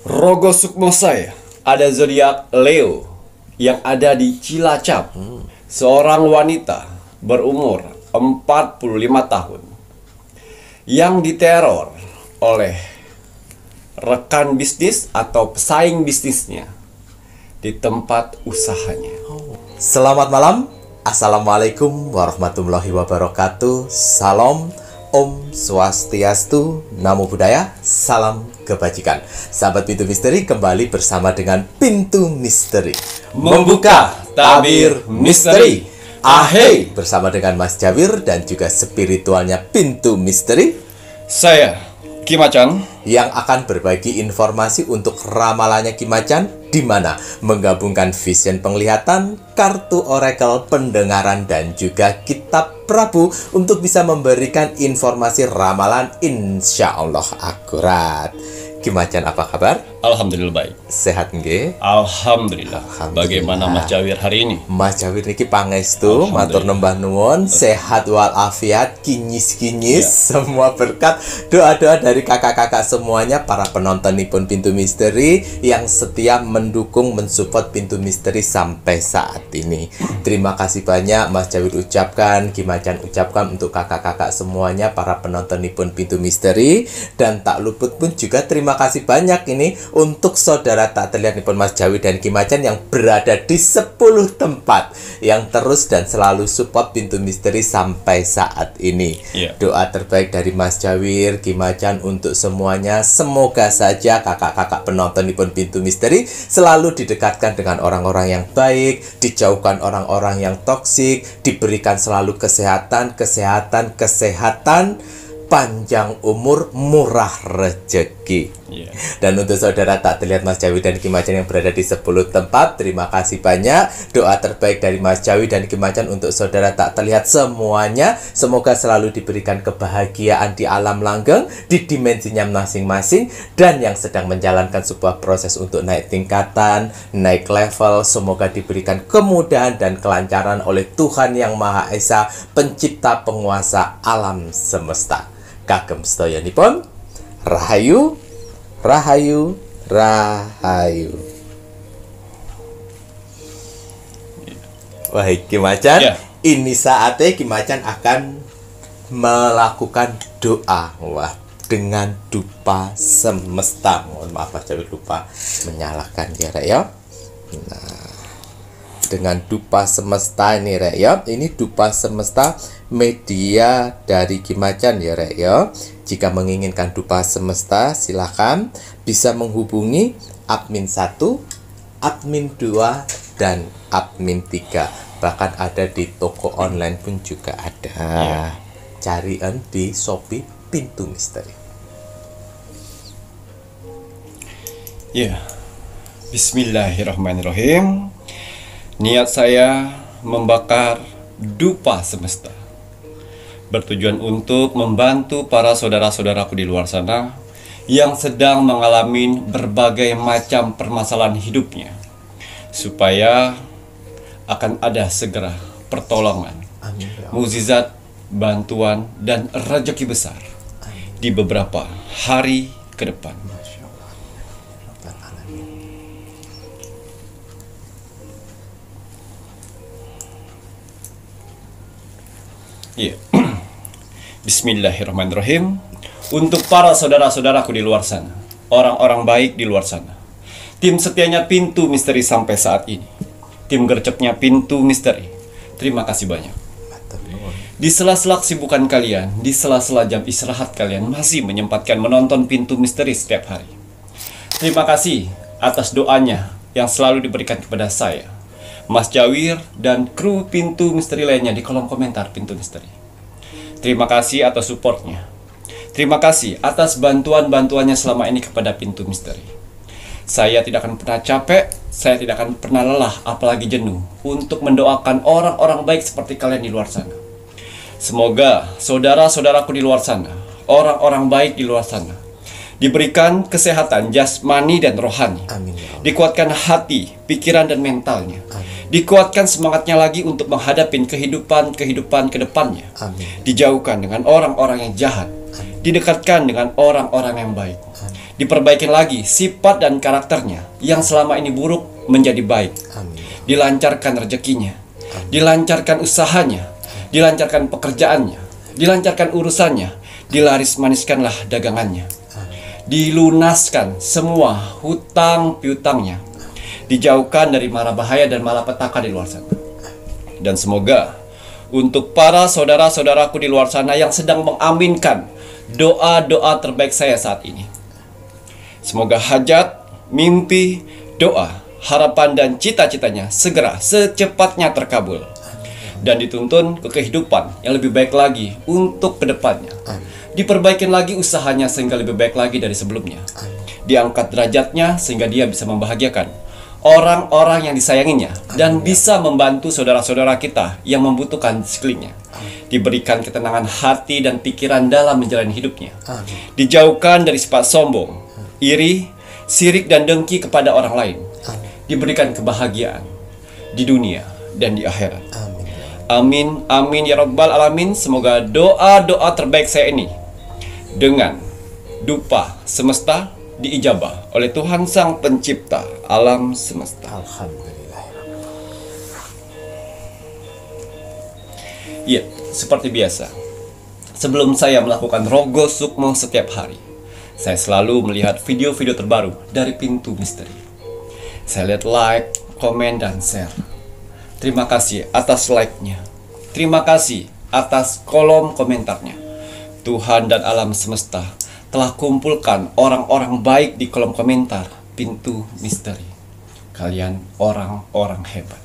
Rogo Sukmo saya ada zodiak Leo yang ada di Cilacap. Seorang wanita berumur 45 tahun yang diteror oleh rekan bisnis atau pesaing bisnisnya di tempat usahanya. Selamat malam. Assalamualaikum warahmatullahi wabarakatuh. Salam Om Swastiastu, Namo Buddhaya, salam kebajikan. Sahabat Pintu Misteri, kembali bersama dengan Pintu Misteri Membuka tabir misteri. Ahey, bersama dengan Mas Jawir dan juga spiritualnya Pintu Misteri, Saya Ki Macan, yang akan berbagi informasi untuk ramalannya Ki Macan, di mana menggabungkan vision penglihatan, kartu oracle, pendengaran, dan juga kitab Prabu untuk bisa memberikan informasi ramalan insya Allah akurat. Ki Macan, apa kabar? alhamdulillah baik. Sehat nggih? Alhamdulillah. Alhamdulillah. Bagaimana Mas Jawir hari ini? Mas Jawir niki pangestu, matur nembah nuwun, sehat walafiat, kinyis-kinyis, semua berkat, doa-doa dari kakak-kakak semuanya, para penontonipun Pintu Misteri yang setia mendukung, mensupport Pintu Misteri sampai saat ini. Terima kasih banyak Mas Jawir ucapkan, Ki Macan ucapkan untuk kakak-kakak semuanya, para penontonipun Pintu Misteri, dan tak luput pun juga terima kasih banyak ini untuk saudara tak terlihat nipun Mas Jawir dan Ki Macan yang berada di 10 tempat yang terus dan selalu support Pintu Misteri sampai saat ini. Doa terbaik dari Mas Jawir, Ki Macan untuk semuanya, semoga saja kakak-kakak penonton nipun Pintu Misteri selalu didekatkan dengan orang-orang yang baik, dijauhkan orang-orang yang toksik, diberikan selalu kesehatan, panjang umur, murah rezeki. Dan untuk saudara tak terlihat Mas Jawir dan Ki Macan yang berada di 10 tempat, terima kasih banyak. Doa terbaik dari Mas Jawir dan Ki Macan untuk saudara tak terlihat semuanya, semoga selalu diberikan kebahagiaan di alam langgeng, di dimensinya masing-masing, dan yang sedang menjalankan sebuah proses untuk naik tingkatan, naik level, semoga diberikan kemudahan dan kelancaran oleh Tuhan Yang Maha Esa, pencipta penguasa alam semesta. Kagem sedayanipun, rahayu, rahayu, rahayu. Wah, Ki Macan, ini saatnya Ki Macan akan melakukan doa. Wah, dengan dupa semesta. Mohon maaf Mas Jawir lupa menyalakan ya, Rek ya. Nah, dengan dupa semesta ini, Rek ya. Ini dupa semesta media dari Ki Macan ya, Rek ya. Jika menginginkan dupa semesta, silakan bisa menghubungi admin 1, admin 2, dan admin 3. Bahkan ada di toko online pun juga ada. Carian di Shopee Pintu Misteri. Bismillahirrahmanirrahim. Niat saya membakar dupa semesta bertujuan untuk membantu para saudara-saudaraku di luar sana yang sedang mengalami berbagai macam permasalahan hidupnya, supaya akan ada segera pertolongan, mukjizat, bantuan, dan rezeki besar di beberapa hari ke depan. Bismillahirrahmanirrahim. Untuk para saudara-saudaraku di luar sana, orang-orang baik di luar sana, tim setianya Pintu Misteri sampai saat ini, tim gercepnya Pintu Misteri, terima kasih banyak. Di sela-sela kesibukan kalian, di sela-sela jam istirahat kalian masih menyempatkan menonton Pintu Misteri setiap hari. Terima kasih atas doanya yang selalu diberikan kepada saya, Mas Jawir, dan kru Pintu Misteri lainnya di kolom komentar Pintu Misteri. Terima kasih atas supportnya. Terima kasih atas bantuan-bantuannya selama ini kepada Pintu Misteri. Saya tidak akan pernah capek, saya tidak akan pernah lelah, apalagi jenuh, untuk mendoakan orang-orang baik seperti kalian di luar sana. Semoga saudara-saudaraku di luar sana, orang-orang baik di luar sana, diberikan kesehatan jasmani dan rohani. Amin. Dikuatkan hati, pikiran, dan mentalnya. Amin. Dikuatkan semangatnya lagi untuk menghadapi kehidupan ke depannya. Amin. Dijauhkan dengan orang-orang yang jahat. Didekatkan dengan orang-orang yang baik. Diperbaiki lagi sifat dan karakternya yang selama ini buruk menjadi baik. Amin. Dilancarkan rezekinya, dilancarkan usahanya, dilancarkan pekerjaannya, dilancarkan urusannya, dilaris maniskanlah dagangannya, dilunaskan semua hutang piutangnya, dijauhkan dari mara bahaya dan malapetaka di luar sana. Dan semoga untuk para saudara-saudaraku di luar sana yang sedang mengaminkan doa-doa terbaik saya saat ini, semoga hajat, mimpi, doa, harapan dan cita-citanya segera secepatnya terkabul dan dituntun ke kehidupan yang lebih baik lagi untuk kedepannya. Diperbaikin lagi usahanya sehingga lebih baik lagi dari sebelumnya. Diangkat derajatnya sehingga dia bisa membahagiakan orang-orang yang disayanginya dan bisa membantu saudara-saudara kita yang membutuhkan di sekelilingnya. Diberikan ketenangan hati dan pikiran dalam menjalani hidupnya. Dijauhkan dari sifat sombong, iri, sirik dan dengki kepada orang lain. Diberikan kebahagiaan di dunia dan di akhirat. Amin, amin ya rabbal alamin. Semoga doa-doa terbaik saya ini dengan dupa semesta diijabah oleh Tuhan Sang Pencipta alam semesta. Alhamdulillah. Ya, seperti biasa, sebelum saya melakukan rogo sukmo setiap hari, saya selalu melihat video-video terbaru dari Pintu Misteri. Saya lihat like, komen, dan share. Terima kasih atas like-nya. Terima kasih atas kolom komentarnya. Tuhan dan alam semesta telah kumpulkan orang-orang baik di kolom komentar Pintu Misteri. Kalian orang-orang hebat.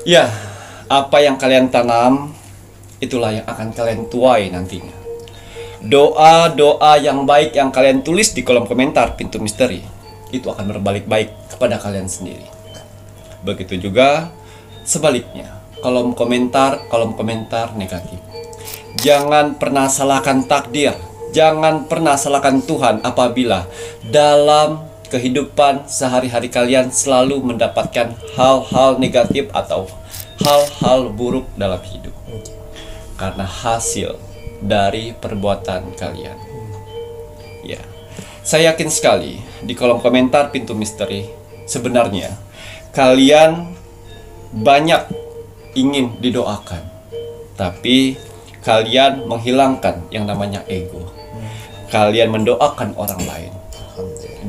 Ya, apa yang kalian tanam, itulah yang akan kalian tuai nantinya. Doa-doa yang baik yang kalian tulis di kolom komentar Pintu Misteri, itu akan berbalik baik kepada kalian sendiri. Begitu juga sebaliknya, kolom komentar negatif. Jangan pernah salahkan takdir, jangan pernah salahkan Tuhan apabila dalam kehidupan sehari-hari kalian selalu mendapatkan hal-hal negatif atau hal-hal buruk dalam hidup. Karena hasil dari perbuatan kalian. Ya, saya yakin sekali di kolom komentar Pintu Misteri, sebenarnya kalian banyak ingin didoakan, tapi kalian menghilangkan yang namanya ego. Kalian mendoakan orang lain.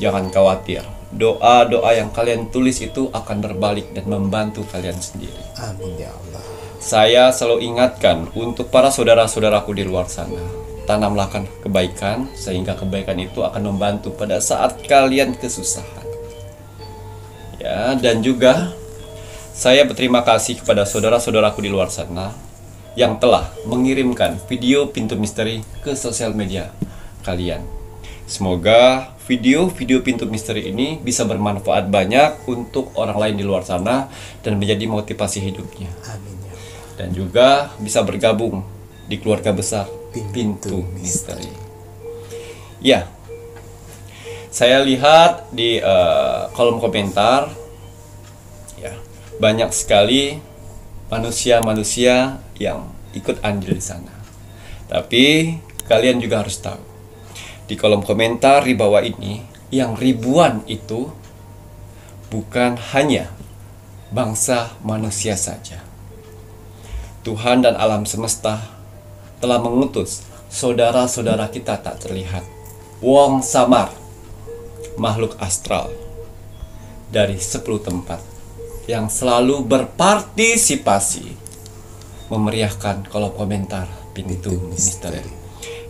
Jangan khawatir, doa-doa yang kalian tulis itu akan berbalik dan membantu kalian sendiri. Amin ya Allah. Saya selalu ingatkan untuk para saudara-saudaraku di luar sana, tanamlah kebaikan sehingga kebaikan itu akan membantu pada saat kalian kesusahan. Ya, dan juga saya berterima kasih kepada saudara-saudaraku di luar sana yang telah mengirimkan video Pintu Misteri ke sosial media kalian. Semoga video-video Pintu Misteri ini bisa bermanfaat banyak untuk orang lain di luar sana dan menjadi motivasi hidupnya. Amin ya. Dan juga bisa bergabung di keluarga besar Pintu Misteri. Ya, saya lihat di kolom komentar, ya, banyak sekali manusia-manusia yang ikut andil di sana. Tapi kalian juga harus tahu, di kolom komentar di bawah ini yang ribuan itu bukan hanya bangsa manusia saja. Tuhan dan alam semesta telah mengutus saudara-saudara kita tak terlihat, wong samar, makhluk astral dari 10 tempat yang selalu berpartisipasi memeriahkan kolom komentar Pintu Misteri,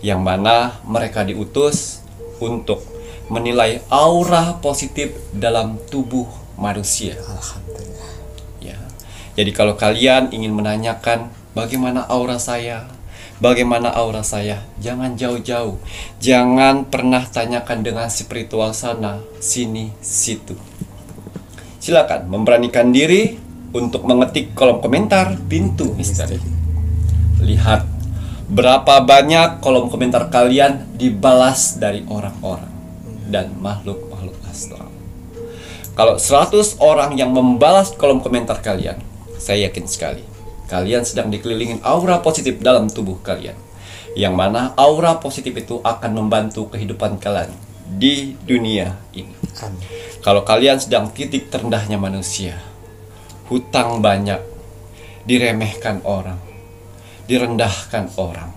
yang mana mereka diutus untuk menilai aura positif dalam tubuh manusia. Alhamdulillah. Ya. Jadi kalau kalian ingin menanyakan bagaimana aura saya, jangan jauh-jauh. Jangan pernah tanyakan dengan spiritual sana, sini, situ. Silakan memberanikan diri untuk mengetik kolom komentar Pintu Misteri. Lihat berapa banyak kolom komentar kalian dibalas dari orang-orang dan makhluk-makhluk astral. Kalau 100 orang yang membalas kolom komentar kalian, saya yakin sekali kalian sedang dikelilingin aura positif dalam tubuh kalian. Yang mana aura positif itu akan membantu kehidupan kalian di dunia ini. Amin. Kalau kalian sedang titik terendahnya manusia, hutang banyak, diremehkan orang, direndahkan orang,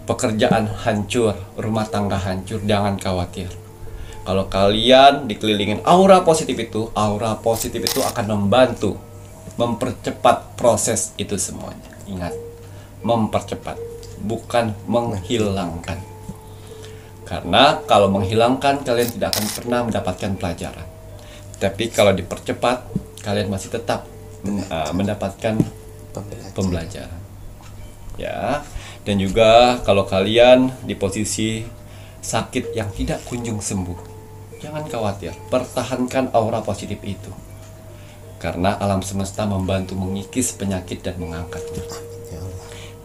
pekerjaan hancur, rumah tangga hancur, jangan khawatir. Kalau kalian dikelilingin aura positif itu akan membantu mempercepat proses itu semuanya. Ingat, mempercepat, bukan menghilangkan. Karena kalau menghilangkan, kalian tidak akan pernah mendapatkan pelajaran. Tapi kalau dipercepat, kalian masih tetap mendapatkan pembelajaran. Ya, dan juga kalau kalian di posisi sakit yang tidak kunjung sembuh, jangan khawatir, pertahankan aura positif itu. Karena alam semesta membantu mengikis penyakit dan mengangkatnya.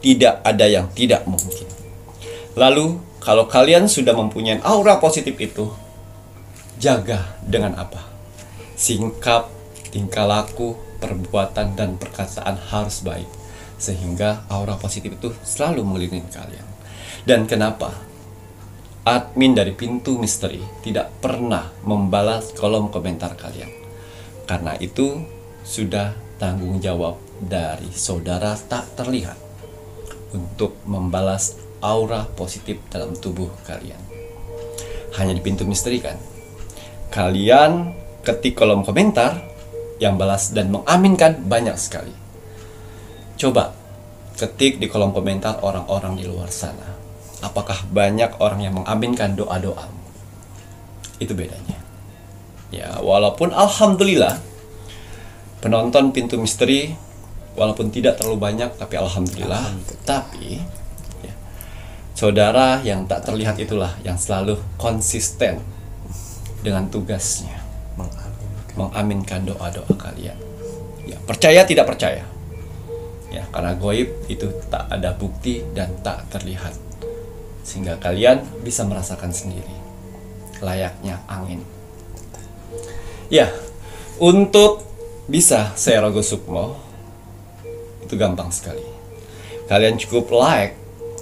Tidak ada yang tidak mungkin. Lalu, kalau kalian sudah mempunyai aura positif itu, jaga dengan apa? Sikap, tingkah laku, perbuatan, dan perkataan harus baik. Sehingga aura positif itu selalu mengelilingi kalian. Dan kenapa admin dari Pintu Misteri tidak pernah membalas kolom komentar kalian? Karena itu sudah tanggung jawab dari saudara tak terlihat untuk membalas aura positif dalam tubuh kalian. Hanya di Pintu Misteri kan? Kalian ketik kolom komentar, yang balas dan mengaminkan banyak sekali. Coba ketik di kolom komentar orang-orang di luar sana. Apakah banyak orang yang mengaminkan doa-doamu? Itu bedanya. Ya, walaupun alhamdulillah penonton Pintu Misteri walaupun tidak terlalu banyak, tapi alhamdulillah. Tapi ya, saudara yang tak terlihat itulah yang selalu konsisten dengan tugasnya, mengaminkan doa-doa kalian. Ya, percaya tidak percaya. Ya, karena goib itu tak ada bukti dan tak terlihat. Sehingga kalian bisa merasakan sendiri layaknya angin. Ya, untuk bisa saya Rogo Sukmo itu gampang sekali. Kalian cukup like,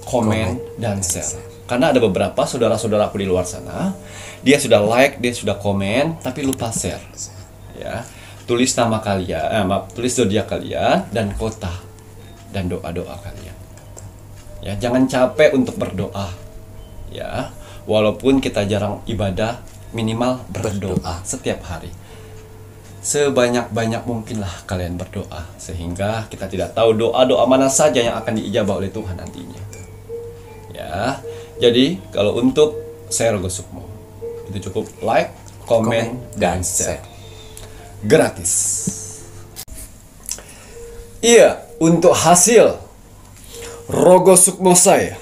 komen, dan share. Karena ada beberapa saudara-saudaraku di luar sana, dia sudah like, dia sudah komen, tapi lupa share. Ya, tulis nama kalian, tulis zodiak kalian dan kota dan doa-doa kalian. Ya, jangan capek untuk berdoa. Ya, walaupun kita jarang ibadah, minimal berdoa setiap hari. Sebanyak-banyak mungkinlah kalian berdoa, sehingga kita tidak tahu doa-doa mana saja yang akan diijabah oleh Tuhan nantinya. Ya, jadi kalau untuk saya Rogo Sukmo itu cukup like, komen, dan share. Gratis. Iya, untuk hasil Rogo Sukmo saya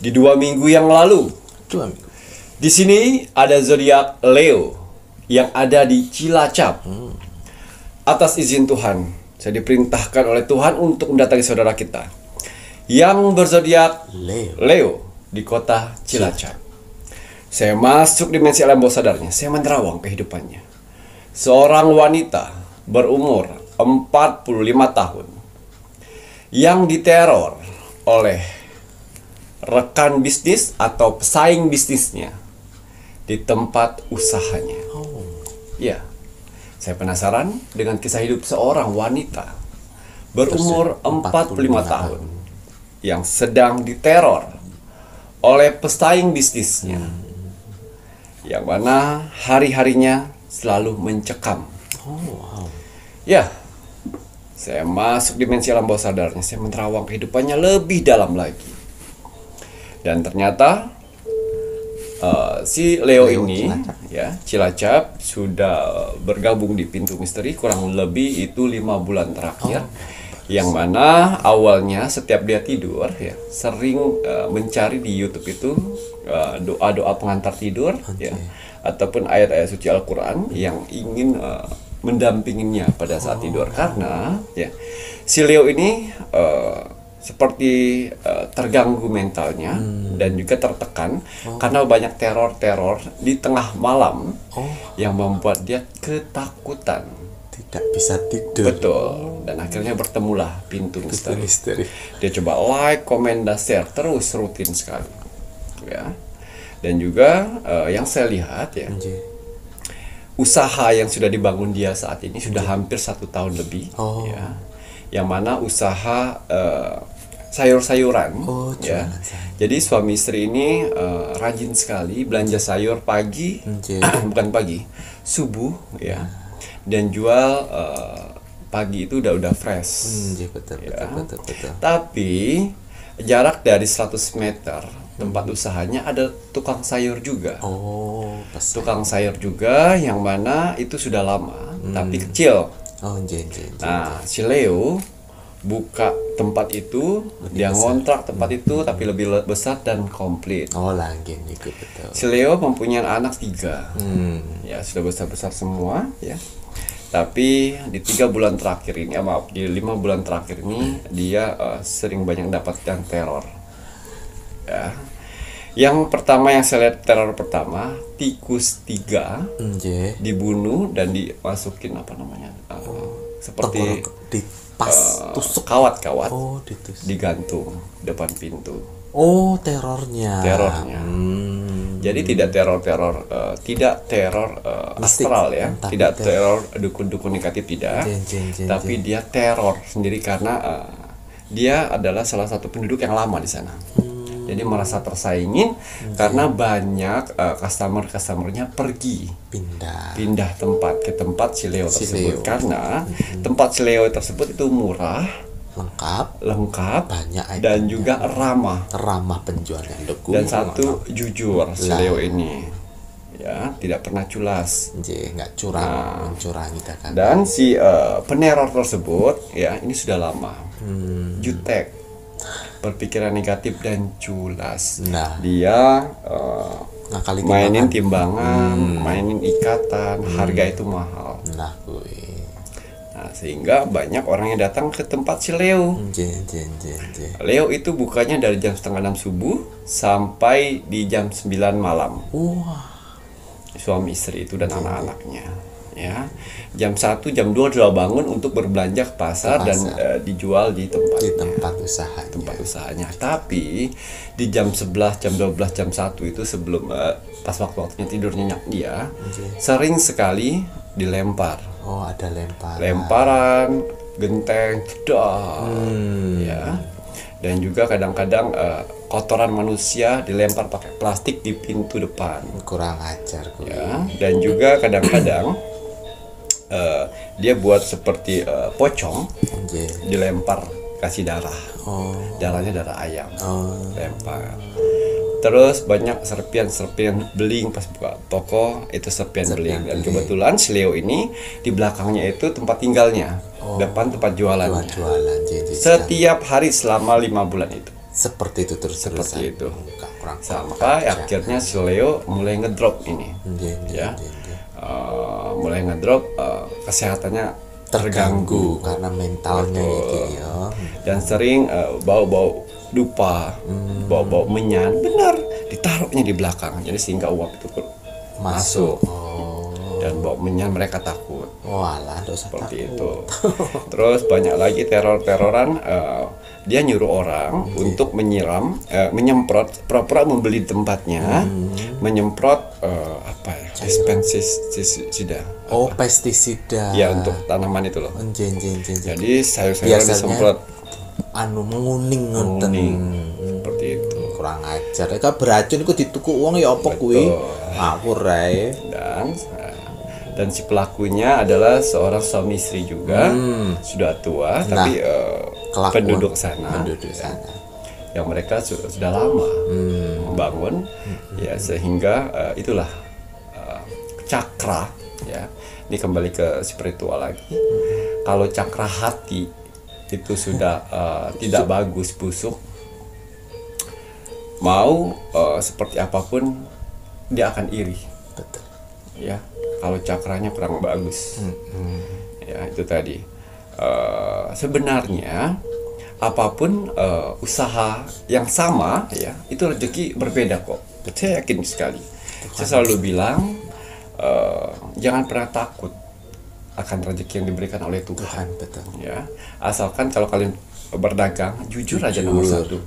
di 2 minggu yang lalu. 2 minggu. Di sini ada zodiak Leo yang ada di Cilacap. Atas izin Tuhan, saya diperintahkan oleh Tuhan untuk mendatangi saudara kita yang berzodiak Leo di kota Cilacap. Saya masuk dimensi alam bawah sadarnya. Saya menerawang kehidupannya. Seorang wanita berumur 45 tahun yang diteror oleh rekan bisnis atau pesaing bisnisnya di tempat usahanya. Ya, saya penasaran dengan kisah hidup seorang wanita berumur 45 tahun yang sedang diteror oleh pesaing bisnisnya, yang mana hari-harinya selalu mencekam. Ya, saya masuk dimensi alam bawah sadarnya. Saya menerawang kehidupannya lebih dalam lagi. Dan ternyata si Leo ini Cilacap sudah bergabung di Pintu Misteri kurang lebih itu 5 bulan terakhir. Yang mana awalnya setiap dia tidur ya sering mencari di YouTube itu doa-doa pengantar tidur ya, ataupun ayat-ayat suci Al-Quran yang ingin mendampinginya pada saat tidur. Karena ya si Leo ini seperti terganggu mentalnya dan juga tertekan karena banyak teror-teror di tengah malam yang membuat dia ketakutan Tidak bisa tidur. Betul. Dan akhirnya bertemulah pintu misteri. Misteri. Dia coba like, comment, dan share terus rutin sekali. Ya. Dan juga yang saya lihat ya, Nggih. usaha yang sudah dibangun dia saat ini sudah hampir 1 tahun lebih. Oh. Ya. Yang mana usaha sayur-sayuran. Oh, Ya. jualan sayur. Jadi suami istri ini rajin sekali belanja sayur pagi, Nggih. bukan pagi, subuh ya. Dan jual pagi itu udah fresh. Nggih, betul, Ya. betul. Tapi jarak dari 100 meter tempat usahanya ada tukang sayur juga. Oh, pas. Tukang sayur juga yang mana itu sudah lama tapi kecil. Oh, nggih. Nah, si Leo buka tempat itu, dia ngontrak tempat itu tapi lebih besar dan komplit. Oh, langgeng niku betul. Si Leo mempunyai anak 3. Ya, sudah besar-besar semua ya. Tapi di 3 bulan terakhir ini, maaf, di 5 bulan terakhir ini dia sering banyak dapatkan teror. Ya. Yang pertama yang saya lihat teror pertama, tikus 3 Nggih. dibunuh dan dimasukin apa namanya? Seperti Dipas tusuk. kawat-kawat Oh, ditusuk. digantung depan pintu. Oh, terornya. Terornya. Jadi tidak teror Mistik. astral ya, Tapi tidak teror dukun-dukun negatif tidak, Jen. tapi dia teror sendiri karena dia adalah salah satu penduduk yang lama di sana. Jadi merasa tersaingin karena banyak customernya pergi pindah tempat ke tempat si Leo tersebut karena tempat si Leo tersebut itu murah, lengkap banyak dan juga ramah penjualnya dan satu jujur si Leo ini ya tidak pernah culas nggak curang mencurangi dagangan. dan si peneror tersebut ya ini sudah lama jutek, berpikiran negatif dan culas. Nah, dia ngakali mainin timbangan, mainin ikatan, harga itu mahal. Nah, kuwi. Nah, sehingga banyak orang yang datang ke tempat si Leo. Jen. Leo itu bukanya dari jam 5:30 subuh sampai di jam 9 malam. Wah. Suami istri itu dan anak-anaknya. Ya, jam 1, jam 2 sudah bangun untuk berbelanja ke pasar dan dijual di tempat usahanya. Tapi di jam 11, jam 12, jam 1 itu sebelum pas waktunya tidur nyenyak dia, sering sekali dilempar. Oh, ada Lemparan, genteng, jedar. Ya. Dan juga kadang-kadang kotoran manusia dilempar pakai plastik di pintu depan. Kurang ajar kuwi. Ya. Dan juga kadang-kadang dia buat seperti pocong, dilempar kasih darah. Darahnya darah ayam. Lempar. Terus banyak serpian beling pas buka toko itu serpian beling dan kebetulan si Leo ini di belakangnya itu tempat tinggalnya, depan tempat jualannya. Setiap hari selama 5 bulan itu. Seperti itu terus. Seperti itu. Sampai akhirnya si Leo mulai ngedrop ini. Ya. Mulai ngedrop kesehatannya terganggu karena mentalnya itu ya. Dan sering bau-bau dupa, bau-bau menyan, benar ditaruhnya di belakang. Jadi sehingga uap itu masuk. Dan bau menyan mereka takut. Walah, seperti itu. Terus banyak lagi teror-teroran. Dia nyuruh orang untuk menyemprot, pura-pura membeli tempatnya, menyemprot pestisida. Pestisida. Ya, untuk tanaman itu loh. Jadi sayur-sayuran disemprot. Menguning seperti itu. Kurang ajar. Eka beracun iku dituku uang ya apa kuwi? Ngawur ae. Dan si pelakunya adalah seorang suami istri juga, sudah tua tapi penduduk sana. Yang mereka sudah lama membangun ya sehingga itulah cakra ya. Ini kembali ke spiritual lagi. Kalau cakra hati itu sudah tidak bagus, busuk, mau seperti apapun dia akan iri. Betul. Ya, kalau cakranya kurang bagus. Ya, itu tadi. Sebenarnya apapun usaha yang sama ya, itu rezeki berbeda kok. Saya yakin sekali. Saya selalu bilang jangan pernah takut akan rezeki yang diberikan oleh Tuhan. Betul. Ya, asalkan kalau kalian berdagang jujur aja nomor satu.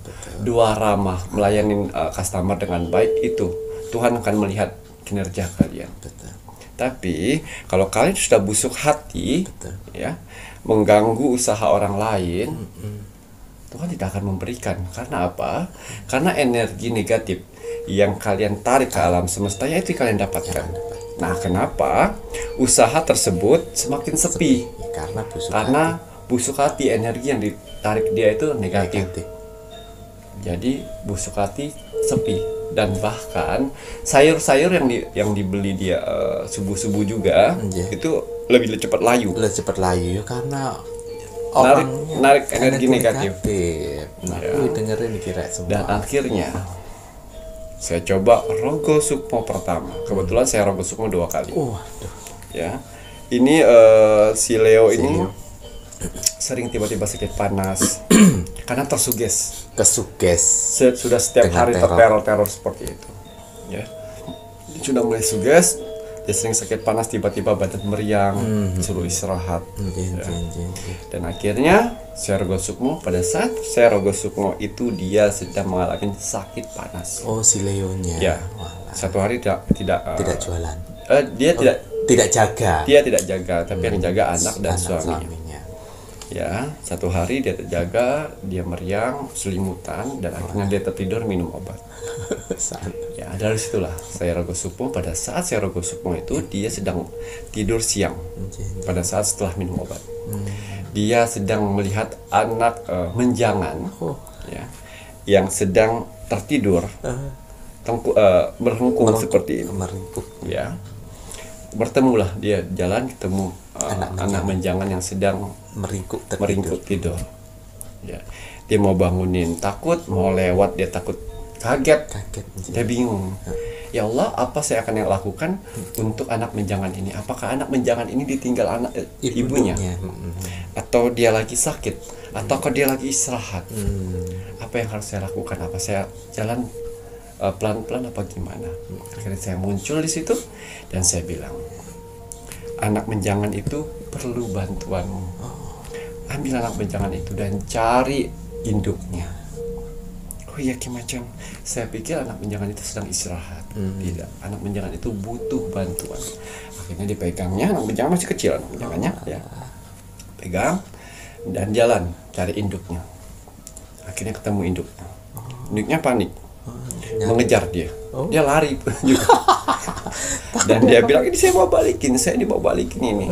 Dua, ramah, melayani customer dengan baik, itu Tuhan akan melihat kinerja kalian. Betul. Tapi kalau kalian sudah busuk hati, ya, mengganggu usaha orang lain, Tuhan tidak akan memberikan. Karena apa? Karena energi negatif yang kalian tarik ke alam semesta, ya itu kalian dapatkan. Nah, kenapa usaha tersebut semakin sepi? Karena busuk hati, energi yang ditarik dia itu negatif. Jadi busuk hati, sepi. Dan bahkan sayur-sayur yang dibeli dia subuh-subuh juga itu lebih cepat layu. Karena narik energi negatif. Nah, dengerin kira semua. Dan akhirnya saya coba Rogo Sukmo pertama. Kebetulan saya Rogo Sukmo 2 kali. Waduh. Ya. Ini si Leo ini sering tiba-tiba sakit panas karena tersuges. Sudah setiap hari terteror seperti itu. Ya. Sudah mulai suges, dia sering sakit panas, tiba-tiba badan meriang, suruh istirahat. Dan akhirnya saya Rogo Sukmo, pada saat saya Rogo Sukmo itu dia sedang mengalami sakit panas. Oh, si Leonya. Ya. Satu hari tidak jualan. Dia tidak jaga. Dia tidak jaga, tapi yang jaga anak dan suaminya. Ya, satu hari dia terjaga, dia meriang, selimutan, dan akhirnya dia tertidur minum obat. Ya, dari situlah saya Rogo Sukmo. Pada saat saya Rogo Sukmo itu dia sedang tidur siang. Pada saat setelah minum obat, dia sedang melihat anak menjangan, ya, yang sedang tertidur, berhungkung seperti ini. Ya, bertemulah dia jalan ketemu anak menjangan yang sedang meringkuk tidur. Ya, dia mau bangunin, takut, mau lewat dia takut, kaget. Dia bingung. Ya Allah, apa saya akan yang lakukan untuk anak menjangan ini? Apakah anak menjangan ini ditinggal anak ibunya? Atau dia lagi sakit? Ataukah dia lagi istirahat? Apa yang harus saya lakukan? Apa saya jalan pelan-pelan apa gimana? Akhirnya saya muncul di situ dan saya bilang, anak menjangan itu perlu bantuanmu. Ambil anak menjangan itu dan cari induknya. Oh iya Ki Macam, saya pikir anak menjangan itu sedang istirahat. Tidak, anak menjangan itu butuh bantuan. Akhirnya dipegangnya, anak menjangan masih kecil anak menjangannya, ya. Pegang dan jalan cari induknya. Akhirnya ketemu induknya. Induknya panik, mengejar dia. Dia lari juga. Dan dia bilang, ini saya mau balikin ini.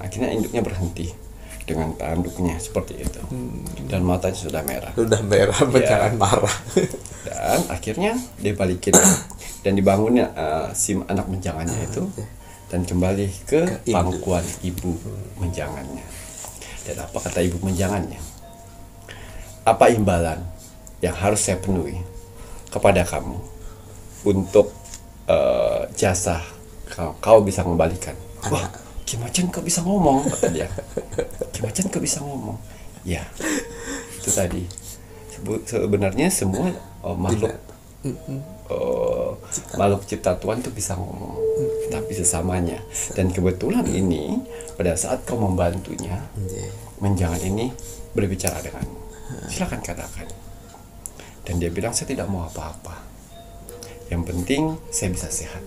Akhirnya induknya berhenti dengan tanduknya seperti itu, dan matanya sudah merah, jangan marah. Dan akhirnya dia balikin dan dibangunnya si anak menjangannya itu, dan kembali ke pangkuan ibu menjangannya. Dan apa kata ibu menjangannya? Apa imbalan yang harus saya penuhi kepada kamu untuk jasa kau bisa mengembalikan? Wah, Ki Macam kau bisa ngomong, kata dia. Ki Macam kau bisa ngomong. Ya, itu tadi. Sebenarnya semua makhluk cipta Tuhan itu bisa ngomong, tapi sesamanya. Dan kebetulan ini pada saat kau membantunya, menjangan ini berbicara denganmu. Silakan katakan. Dan dia bilang, saya tidak mau apa-apa. Yang penting saya bisa sehat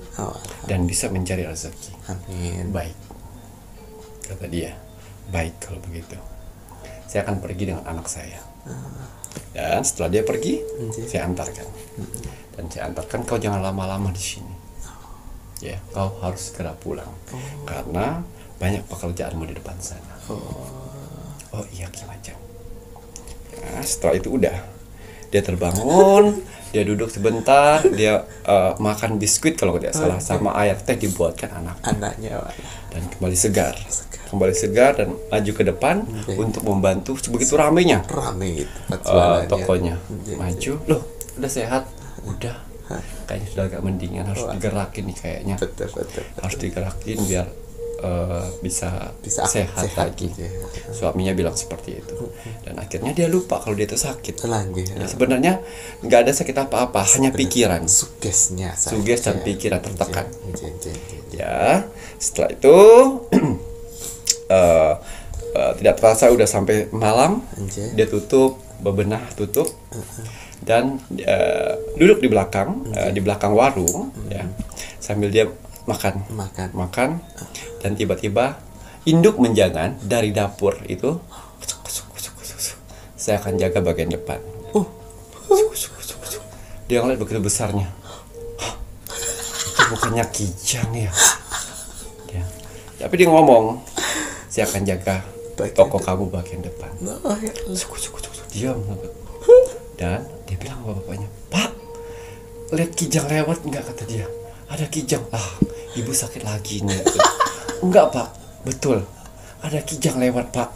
dan bisa mencari rezeki. Amin. Baik, kata dia. Baik kalau begitu, saya akan pergi dengan anak saya. Dan setelah dia pergi, saya antarkan. Dan saya antarkan, kau jangan lama-lama di sini. Ya, kau harus segera pulang karena banyak pekerjaanmu di depan sana. Oh iya Ki Macam. Ya, setelah itu udah, dia terbangun. Dia duduk sebentar, dia makan biskuit kalau tidak salah, sama air teh dibuatkan anaknya. Dan kembali segar dan maju ke depan untuk membantu. Begitu ramenya tokonya, maju, loh udah sehat, udah kayaknya sudah agak mendingan, harus digerakin nih kayaknya. Betul. Harus digerakin biar bisa sehat lagi. Suaminya bilang seperti itu. Dan akhirnya dia lupa kalau dia itu sakit. Ya, sebenarnya nggak ada sakit apa-apa, hanya pikiran. Suges dan pikiran tertekan. Ya, setelah itu tidak terasa udah sampai malam. Anjay. Dia tutup, bebenah tutup, dan duduk di belakang warung, ya, sambil dia makan, dan tiba-tiba induk menjangan dari dapur itu, saya akan jaga bagian depan. Dia ngeliat begitu besarnya. Itu bukannya kijang ya? Tapi dia ngomong, saya akan jaga toko kamu bagian depan. Diam. Dan dia bilang sama bapaknya, Pak, lihat kijang lewat enggak, kata dia. Ada kijang. Ibu sakit lagi nih. Enggak, Pak, betul. Ada kijang lewat, Pak.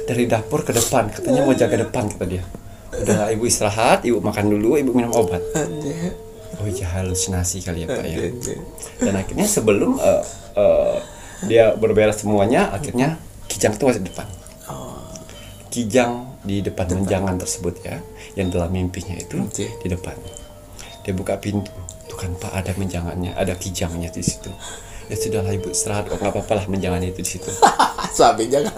Dari dapur ke depan, katanya mau jaga depan, kata dia. Udah, ibu istirahat, ibu makan dulu, ibu minum obat. Oh iya, halusinasi kali ya, Pak ya. Dan akhirnya sebelum dia berberes semuanya, akhirnya kijang itu masih di depan. Kijang di depan menjangan tersebut ya, yang dalam mimpinya itu di depan. Dia buka pintu, tuh kan Pak, ada menjangannya, ada kijangnya di situ. Ya sudahlah, ibu istirahat, kok nggak apa-apa lah menjangannya itu di situ. Suaminya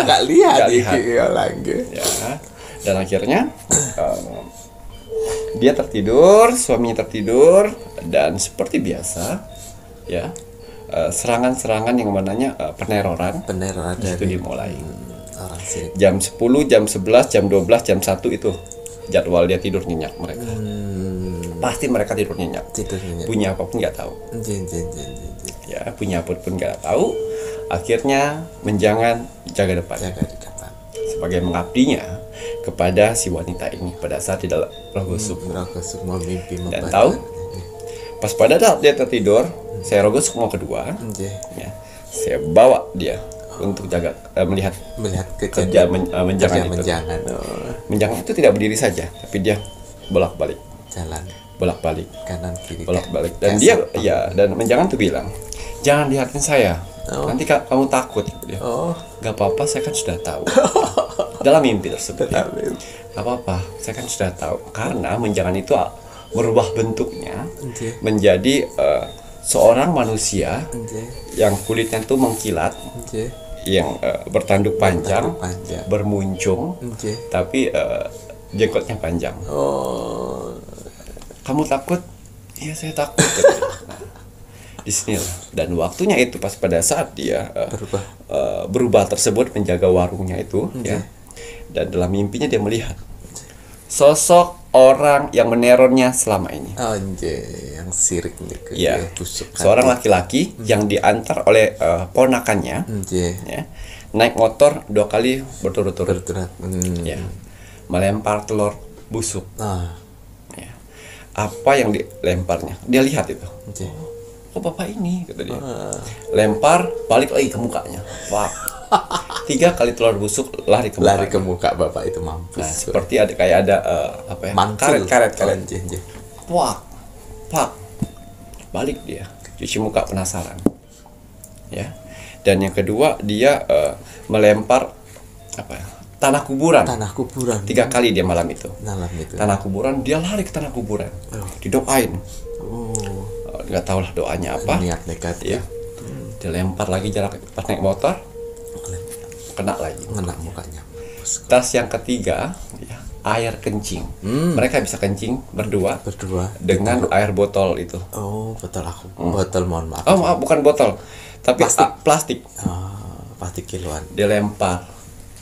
nggak lihat. Ya. Dan akhirnya dia tertidur, suaminya tertidur, dan seperti biasa, ya, serangan-serangan yang mananya peneroran itu dimulai. Jam 10, jam 11, jam 12, jam 1 itu jadwal dia tidur nyenyak mereka. Pasti mereka tidur nyenyak. Punya apapun nggak tahu. Ya, punya apapun nggak tahu. Akhirnya menjangan jaga depan. Sebagai mengabdinya kepada si wanita ini pada saat di dalam roh gusuk. Dan tahu, pas pada saat dia tertidur, saya roh gusuk mau kedua, ya, saya bawa dia untuk jaga melihat kerja menjangan itu. Menjangan itu tidak berdiri saja, tapi dia bolak-balik kanan kiri, bolak-balik. Dan dia dan menjangan tuh bilang, jangan lihatin saya, nanti kamu takut. Dia, gak apa-apa, saya kan sudah tahu. Dalam mimpi tersebut, ya, gak apa-apa, saya kan sudah tahu. Karena menjangan itu merubah bentuknya menjadi seorang manusia yang kulitnya tuh mengkilat, yang bertanduk panjang, bermuncung, tapi jenggotnya panjang. Kamu takut? Iya, saya takut. Nah, di sini dan waktunya itu pas pada saat dia berubah tersebut menjaga warungnya itu, ya. Dan dalam mimpinya dia melihat sosok orang yang menerornya selama ini. Yang sirik nih. Ya, seorang laki-laki yang diantar oleh ponakannya, ya, naik motor 2 kali berturut-turut, ya, melempar telur busuk. Ya. Apa yang dilemparnya? Dia lihat itu. Oh, bapak ini, kata dia. Lempar, balik lagi ke mukanya. Wah. 3 kali telur busuk lari ke muka bapak itu, mampus. Nah, seperti kayak ada karet. Pak, balik dia, cuci muka penasaran, ya. Dan yang kedua dia melempar tanah kuburan. 3 kali dia malam itu. Tanah kuburan, dia lari ke tanah kuburan, didoain. Nggak tahu lah doanya apa. Niat negatif. Ya. Dilempar lagi jarak pas naik motor. Kena mukanya. Tas yang ketiga, ya, air kencing. Mereka bisa kencing berdua dengan air botol itu. Botol, mohon maaf. Maaf, bukan botol, tapi plastik. Plastik kiloan. Dilempar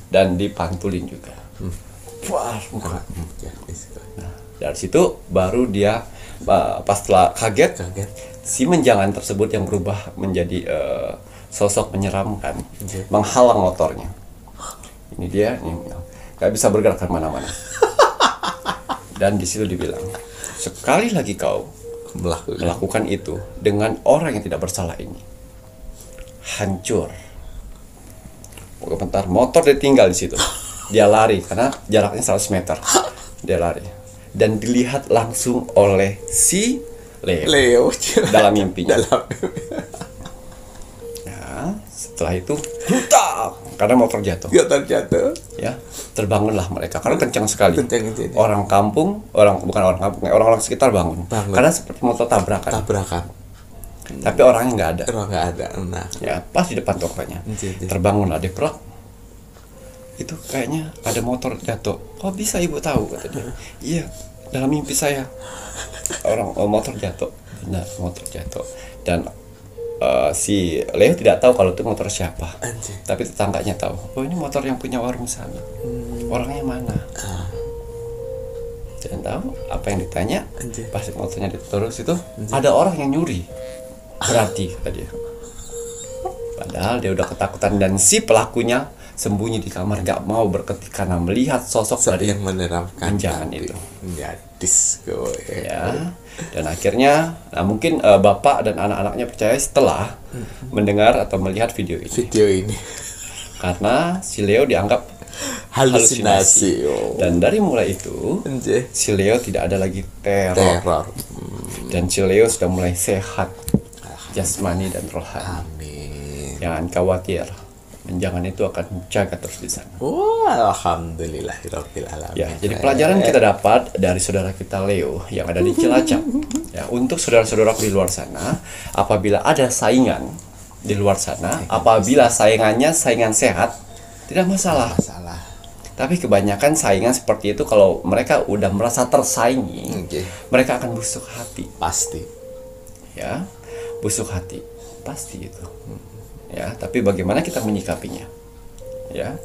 dan dipantulin juga. Wah, nah, dari situ baru dia pas setelah kaget, si menjangan tersebut yang berubah menjadi sosok menyeramkan, menghalang motornya. Ini dia, nggak bisa bergerak kemana-mana. Dan di situ dibilang, sekali lagi kau melakukan itu dengan orang yang tidak bersalah ini, hancur. Bentar, motor ditinggal di situ. Dia lari karena jaraknya 100 meter. Dia lari dan dilihat langsung oleh si Leo dalam mimpinya. Setelah itu karena motor jatuh. Ya, terbangunlah mereka karena kencang sekali. Orang sekitar bangun. Karena seperti motor tabrakan. Tapi orangnya nggak ada. Orang nggak ada. Nah, Ya, pas di depan tokonya. Jadi. Terbangunlah dia, Bro. Itu kayaknya ada motor jatuh. Kok bisa ibu tahu, kata dia. Iya, dalam mimpi saya motor jatuh. Benar, motor jatuh. Dan si Leo tidak tahu kalau itu motor siapa. Anjir. Tapi tetangganya tahu. Oh, ini motor yang punya warung sana. Orangnya mana? Jangan tahu apa yang ditanya. Anjir. Pas motornya terus itu ada orang yang nyuri. Berarti kata dia. Padahal dia udah ketakutan dan si pelakunya sembunyi di kamar, gak mau berketik karena melihat sosok dari yang menerapkan jangan itu. Gadis gue. Ya. Dan akhirnya mungkin bapak dan anak-anaknya percaya setelah mendengar atau melihat video ini. Video ini Karena si Leo dianggap halusinasi. Dan dari mulai itu Anjir. si Leo tidak ada lagi teror. Teror. Dan si Leo sudah mulai sehat jasmani dan rohani. Amin. Jangan khawatir, menjangan itu akan jaga terus di sana. Wah, alhamdulillahirabbil alamin. Ya, jadi pelajaran kita dapat dari saudara kita Leo yang ada di Cilacap. Ya, untuk saudara-saudara di luar sana, apabila ada saingan di luar sana, apabila saingannya saingan sehat, tidak masalah. Masalah. Tapi kebanyakan saingan seperti itu kalau mereka udah merasa tersaingi, Oke. mereka akan busuk hati. Pasti. Ya, busuk hati pasti itu. Ya, tapi bagaimana kita menyikapinya? Ya,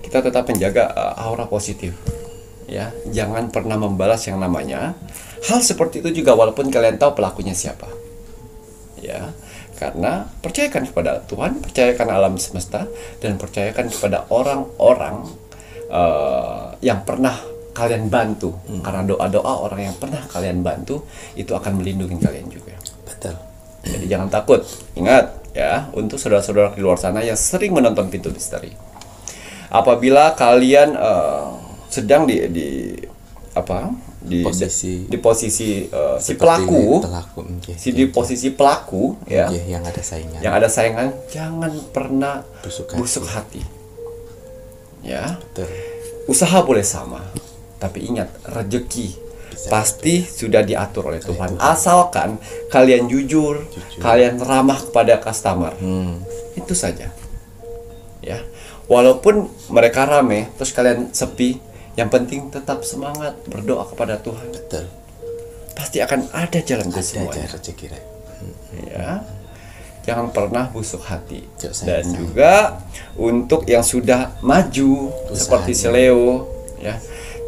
kita tetap menjaga aura positif. Ya, jangan pernah membalas yang namanya hal seperti itu juga walaupun kalian tahu pelakunya siapa. Ya, karena percayakan kepada Tuhan, percayakan alam semesta, dan percayakan kepada orang-orang yang pernah kalian bantu. Karena doa-doa orang yang pernah kalian bantu itu akan melindungi kalian juga. Betul. Jadi jangan takut. Ingat ya, untuk saudara-saudara di luar sana yang sering menonton Pintu Misteri. Apabila kalian sedang di posisi si pelaku, okay. di posisi pelaku ya, yang ada saingan. Yang ada saingan, jangan pernah busuk hati. Ya. Betul. Usaha boleh sama, tapi ingat rezeki pasti sudah diatur oleh Tuhan. Asalkan kalian jujur, kalian ramah kepada customer. Itu saja. Ya. Walaupun mereka rame, terus kalian sepi, yang penting tetap semangat berdoa kepada Tuhan. Betul. Pasti akan ada jalan ke semuanya. Rezeki. Ya. Jangan pernah busuk hati. Dan sayang. juga untuk yang sudah maju seperti si Leo, ya,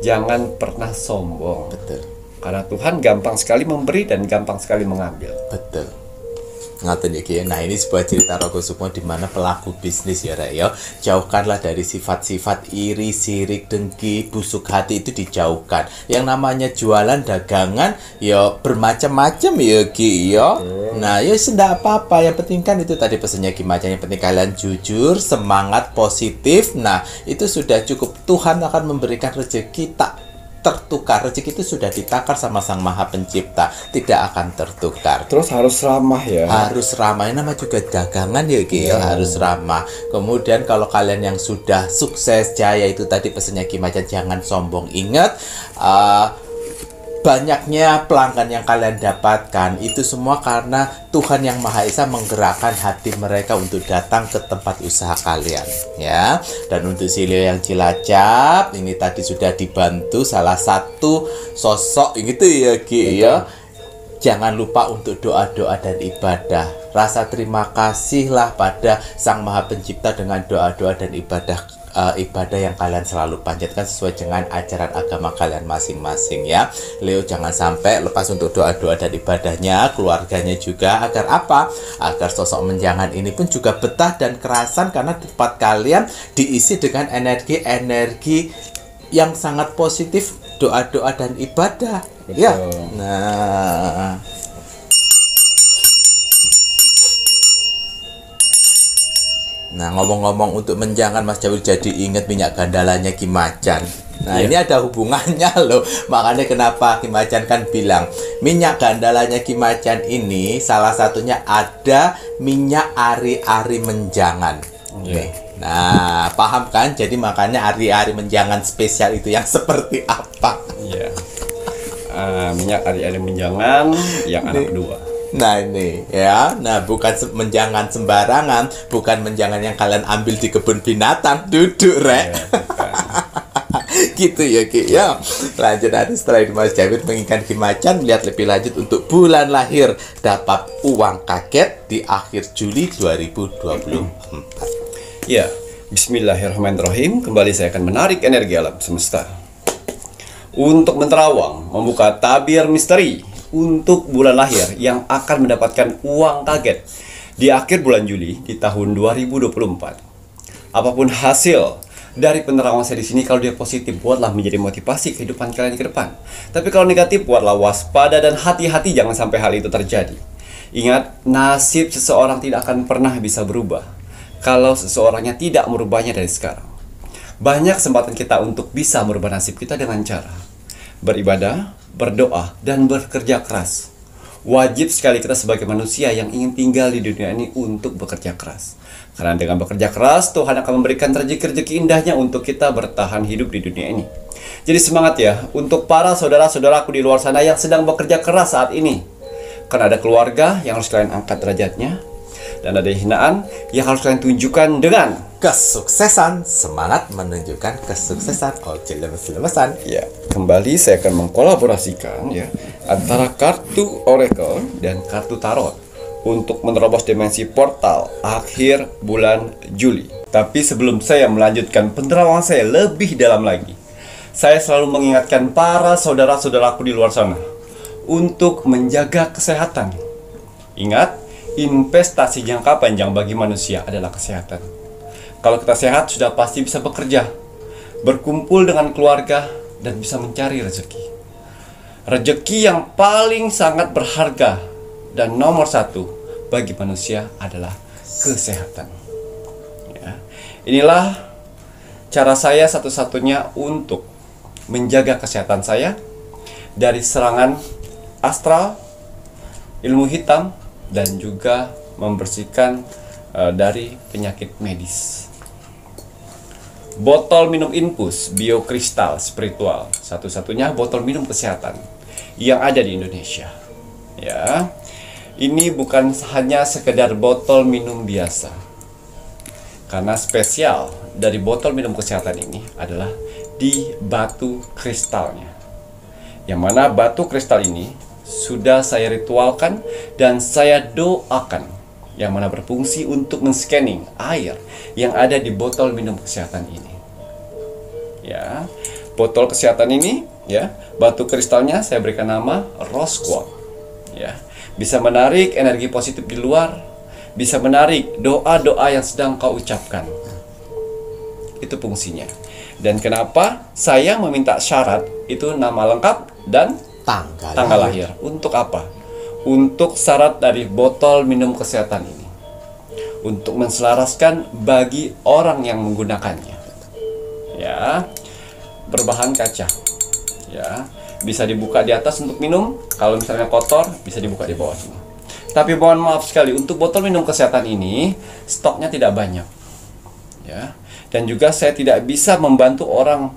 jangan pernah sombong. Betul. Karena Tuhan gampang sekali memberi dan gampang sekali mengambil. Betul. Ngatain ya. Nah, ini sebuah cerita Rogo Sukmo di mana pelaku bisnis ya, Rek, ya. Jauhkanlah dari sifat-sifat iri, sirik, dengki, busuk hati, itu dijauhkan. Yang namanya jualan dagangan ya bermacam-macam ya, Ki, ya. Nah, ya tidak apa-apa. Yang penting kan itu tadi pesannya Ki Macan, yang penting kalian jujur, semangat, positif. Nah, itu sudah cukup. Tuhan akan memberikan rezeki tak tertukar. Rezeki itu sudah ditakar sama Sang Maha Pencipta, tidak akan tertukar. Terus harus ramah ya. Harus ramah, ini nama juga dagangan ya, Ki, ya. Harus ramah. Kemudian kalau kalian yang sudah sukses jaya, itu tadi pesannya Ki Macan, jangan sombong. Ingat, banyaknya pelanggan yang kalian dapatkan itu semua karena Tuhan Yang Maha Esa menggerakkan hati mereka untuk datang ke tempat usaha kalian, ya. Dan untuk si Leo yang Cilacap ini tadi sudah dibantu salah satu sosok gitu ya, Ki, ya. Jangan lupa untuk doa-doa dan ibadah. Rasa terima kasihlah pada Sang Maha Pencipta dengan doa-doa dan ibadah yang kalian selalu panjatkan sesuai dengan ajaran agama kalian masing-masing, ya. Leo jangan sampai lepas untuk doa-doa dan ibadahnya, keluarganya juga, agar apa? Agar sosok menjangan ini pun juga betah dan kerasan karena tempat kalian diisi dengan energi-energi yang sangat positif, doa-doa dan ibadah. Betul. Ya. Nah, ngomong-ngomong untuk menjangan, Mas Jawil jadi ingat minyak gandalanya Ki Macan. Nah, ini ada hubungannya loh. Makanya kenapa Ki Macan kan bilang minyak gandalanya Ki Macan ini salah satunya ada minyak ari-ari menjangan. Nih. Nah, paham kan? Jadi makanya ari-ari menjangan spesial itu yang seperti apa? Iya. Minyak ari-ari menjangan yang anak kedua. Nah ini ya, nah bukan menjangan sembarangan, bukan menjangan yang kalian ambil di kebun binatang, duduk rek. Ya, bukan. Gitu ya Ki ya. Lanjut nanti setelah itu Mas Jawid menginginkan Ki Macan melihat lebih lanjut untuk bulan lahir dapat uang kaget di akhir Juli 2024. Ya, Bismillahirrahmanirrahim. Kembali saya akan menarik energi alam semesta untuk menerawang membuka tabir misteri untuk bulan lahir yang akan mendapatkan uang kaget di akhir bulan Juli di tahun 2024. Apapun hasil dari penerawangan saya di sini, kalau dia positif, buatlah menjadi motivasi kehidupan kalian ke depan. Tapi kalau negatif, buatlah waspada dan hati-hati jangan sampai hal itu terjadi. Ingat, nasib seseorang tidak akan pernah bisa berubah kalau seseorangnya tidak merubahnya dari sekarang. Banyak kesempatan kita untuk bisa merubah nasib kita dengan cara beribadah, berdoa, dan bekerja keras. Wajib sekali kita sebagai manusia yang ingin tinggal di dunia ini untuk bekerja keras. Karena dengan bekerja keras, Tuhan akan memberikan rezeki-rezeki indahnya untuk kita bertahan hidup di dunia ini. Jadi semangat ya untuk para saudara-saudaraku di luar sana yang sedang bekerja keras saat ini. Karena ada keluarga yang harus kalian angkat derajatnya, dan ada hinaan yang harus kalian tunjukkan dengan kesuksesan. Semangat menunjukkan kesuksesan. Oh, lemes-lemesan. ya. Kembali saya akan mengkolaborasikan ya antara kartu Oracle dan kartu Tarot untuk menerobos dimensi portal akhir bulan Juli. Tapi sebelum saya melanjutkan penerawangan saya lebih dalam lagi, saya selalu mengingatkan para saudara-saudaraku di luar sana untuk menjaga kesehatan. Ingat, investasi jangka panjang bagi manusia adalah kesehatan. Kalau kita sehat, sudah pasti bisa bekerja, berkumpul dengan keluarga, dan bisa mencari rezeki. Rezeki yang paling sangat berharga dan nomor satu bagi manusia adalah kesehatan. Ya. Inilah cara saya satu-satunya untuk menjaga kesehatan saya dari serangan astral, ilmu hitam, dan juga membersihkan dari penyakit medis. Botol minum infus biokristal spiritual, satu-satunya botol minum kesehatan yang ada di Indonesia. Ya, ini bukan hanya sekedar botol minum biasa, karena spesial dari botol minum kesehatan ini adalah di batu kristalnya, yang mana batu kristal ini sudah saya ritualkan dan saya doakan, yang mana berfungsi untuk men-scanning air yang ada di botol minum kesehatan ini. Ya, botol kesehatan ini, ya, batu kristalnya saya berikan nama Rose Quartz. Ya, bisa menarik energi positif di luar, bisa menarik doa-doa yang sedang kau ucapkan. Itu fungsinya. Dan kenapa saya meminta syarat itu nama lengkap dan tanggal lahir. Untuk apa? Untuk syarat dari botol minum kesehatan ini, untuk menselaraskan bagi orang yang menggunakannya. Ya, berbahan kaca. Ya, bisa dibuka di atas untuk minum. Kalau misalnya kotor, bisa dibuka di bawah sini. Tapi mohon maaf sekali, untuk botol minum kesehatan ini stoknya tidak banyak. Ya, dan juga saya tidak bisa membantu orang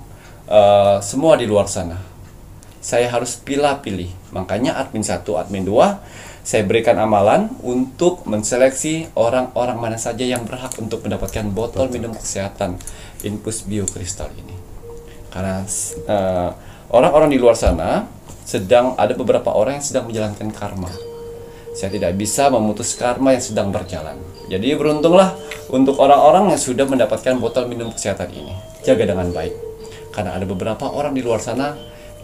semua di luar sana. Saya harus pilih-pilih. Makanya admin 1, admin 2, saya berikan amalan untuk menseleksi orang-orang mana saja yang berhak untuk mendapatkan botol minum kesehatan infus biokristal ini. Karena orang-orang di luar sana ada beberapa orang yang sedang menjalankan karma. Saya tidak bisa memutus karma yang sedang berjalan. Jadi beruntunglah untuk orang-orang yang sudah mendapatkan botol minum kesehatan ini. Jaga dengan baik, karena ada beberapa orang di luar sana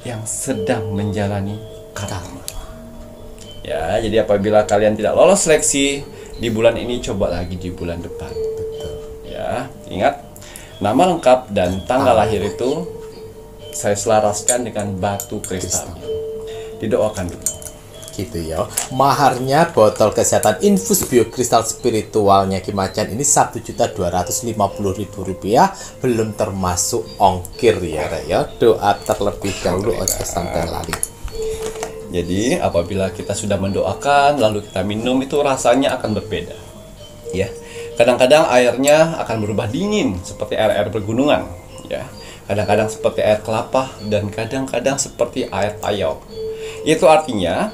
yang sedang menjalani karma. Ya, jadi apabila kalian tidak lolos seleksi di bulan ini, coba lagi di bulan depan. Betul. Ya, ingat, nama lengkap dan tanggal lahir itu saya selaraskan dengan batu kristalnya. Didoakan dulu. Gitu ya. Maharnya botol kesehatan infus biokristal spiritualnya Ki Macan ini Rp1.250.000, belum termasuk ongkir ya, Rek ya. Doa terlebih dahulu ojo sampai lali. Jadi apabila kita sudah mendoakan lalu kita minum, itu rasanya akan berbeda. Ya. Kadang-kadang airnya akan berubah dingin seperti air-air pergunungan, ya. Kadang-kadang seperti air kelapa dan kadang-kadang seperti air payau. Itu artinya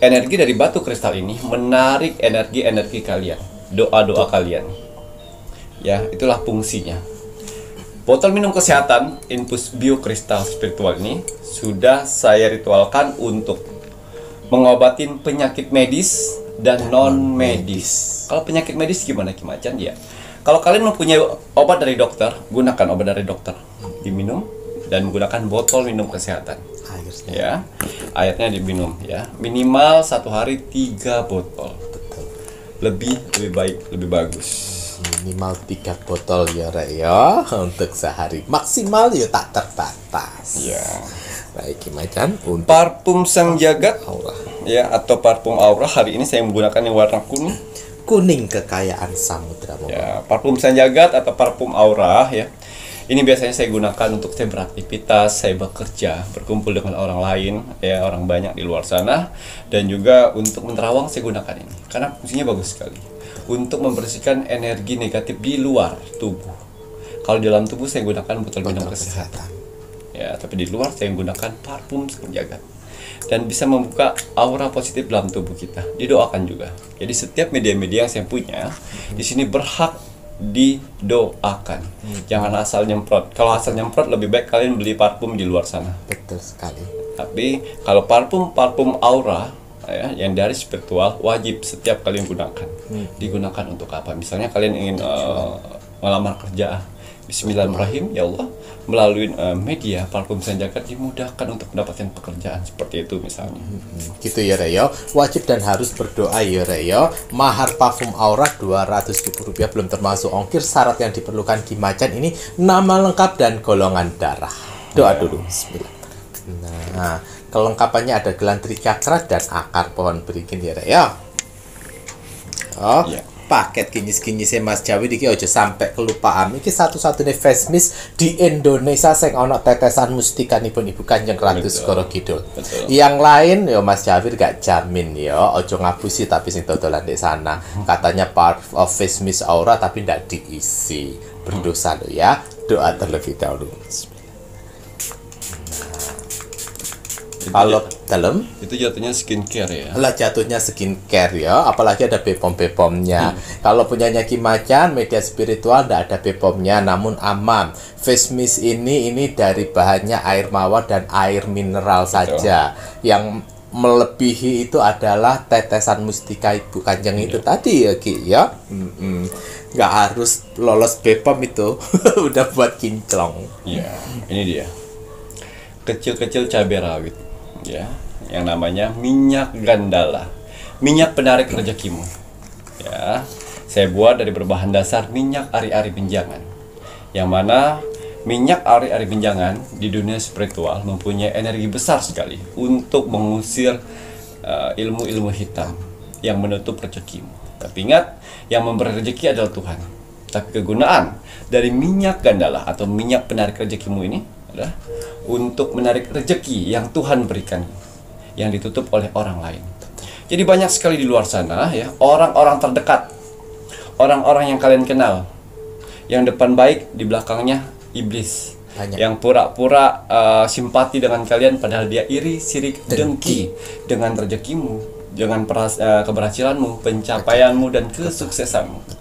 energi dari batu kristal ini menarik energi-energi kalian, doa-doa kalian. Ya, itulah fungsinya. Botol minum kesehatan infus biokristal spiritual ini sudah saya ritualkan untuk mengobatin penyakit medis dan non medis. Kalau penyakit medis gimana Ki Macan? Ya, kalau kalian mempunyai obat dari dokter, gunakan obat dari dokter, diminum, dan menggunakan botol minum kesehatan. Airnya. Ya, airnya diminum ya, minimal 1 hari 3 botol. Betul. Lebih baik, lebih bagus. Minimal 3 botol ya Rek ya untuk sehari. Maksimal ya tak terbatas. Ya. Baik Ki Macan untuk Parfum Sang Jagat aura. ya, atau parfum aura, hari ini saya menggunakan yang warna kuning. Kuning kekayaan samudra. Ya, parfum Sang Jagat atau parfum aura ya. Ini biasanya saya gunakan untuk saya beraktivitas, saya bekerja, berkumpul dengan orang lain, ya orang banyak di luar sana, dan juga untuk menerawang saya gunakan ini karena fungsinya bagus sekali untuk membersihkan energi negatif di luar tubuh. Kalau di dalam tubuh saya gunakan botol minum kesehatan. Ya, tapi di luar saya menggunakan parfum Sang Jagat. Dan bisa membuka aura positif dalam tubuh kita. Didoakan juga. Jadi setiap media-media yang saya punya di sini berhak didoakan. Jangan asal nyemprot. Kalau asal nyemprot lebih baik kalian beli parfum di luar sana. Betul sekali. Tapi kalau parfum aura ya, yang dari spiritual wajib setiap kalian gunakan. Digunakan untuk apa? Misalnya kalian ingin melamar kerja. Bismillahirrahmanirrahim, ya Allah, melalui media parfum Sang Jagat dimudahkan untuk mendapatkan pekerjaan, seperti itu misalnya. Gitu ya Reyo, wajib dan harus berdoa ya Reyo. Mahar parfum aura Rp200.000 belum termasuk ongkir. Syarat yang diperlukan Ki Macan ini nama lengkap dan golongan darah. Doa dulu. Bismillah. Nah, kelengkapannya ada gelang tricakra dan akar pohon beringin ya Reyo. Oh, Ya. paket kinyis-kinyisnya Mas Jawi iki aja sampai kelupaan. Iki satu-satunya face mist di Indonesia sing ana tetesan mustikanipun Ibu Kanjeng Ratu Segara Kidul. Betul. Yang lain ya Mas Jawi gak jamin ya, aja ngapusi tapi sing dodolan di sana. Katanya part of face mist aura tapi ndak diisi. Berdosa lo ya. Doa terlebih dahulu. Kalau dalam Itu jatuhnya skincare ya. lah jatuhnya skincare ya, apalagi ada Bepom-Bepomnya. Kalau punyanya Ki Macan, media spiritual tidak ada Bepomnya, namun aman. Face mist ini dari bahannya air mawar dan air mineral saja. Yang melebihi itu adalah tetesan mustika Ibu Kanjeng itu tadi ya Ki ya. Nggak harus lolos Bepom itu. Udah buat kinclong. Iya, ini dia. Kecil-kecil cabai rawit. Ya, yang namanya minyak gandala, minyak penarik rezekimu. Ya, saya buat dari berbahan dasar minyak ari-ari pinjangan, yang mana minyak ari-ari pinjangan di dunia spiritual mempunyai energi besar sekali untuk mengusir ilmu-ilmu hitam yang menutup rezekimu. Tapi ingat, yang memberi rezeki adalah Tuhan. Tapi kegunaan dari minyak gandala atau minyak penarik rezekimu ini adalah untuk menarik rezeki yang Tuhan berikan, yang ditutup oleh orang lain. Jadi banyak sekali di luar sana ya, orang-orang terdekat, orang-orang yang kalian kenal, yang depan baik, di belakangnya iblis. Banyak. Yang pura-pura simpati dengan kalian padahal dia iri, sirik, dengki dengan rezekimu, dengan keberhasilanmu, pencapaianmu dan kesuksesanmu.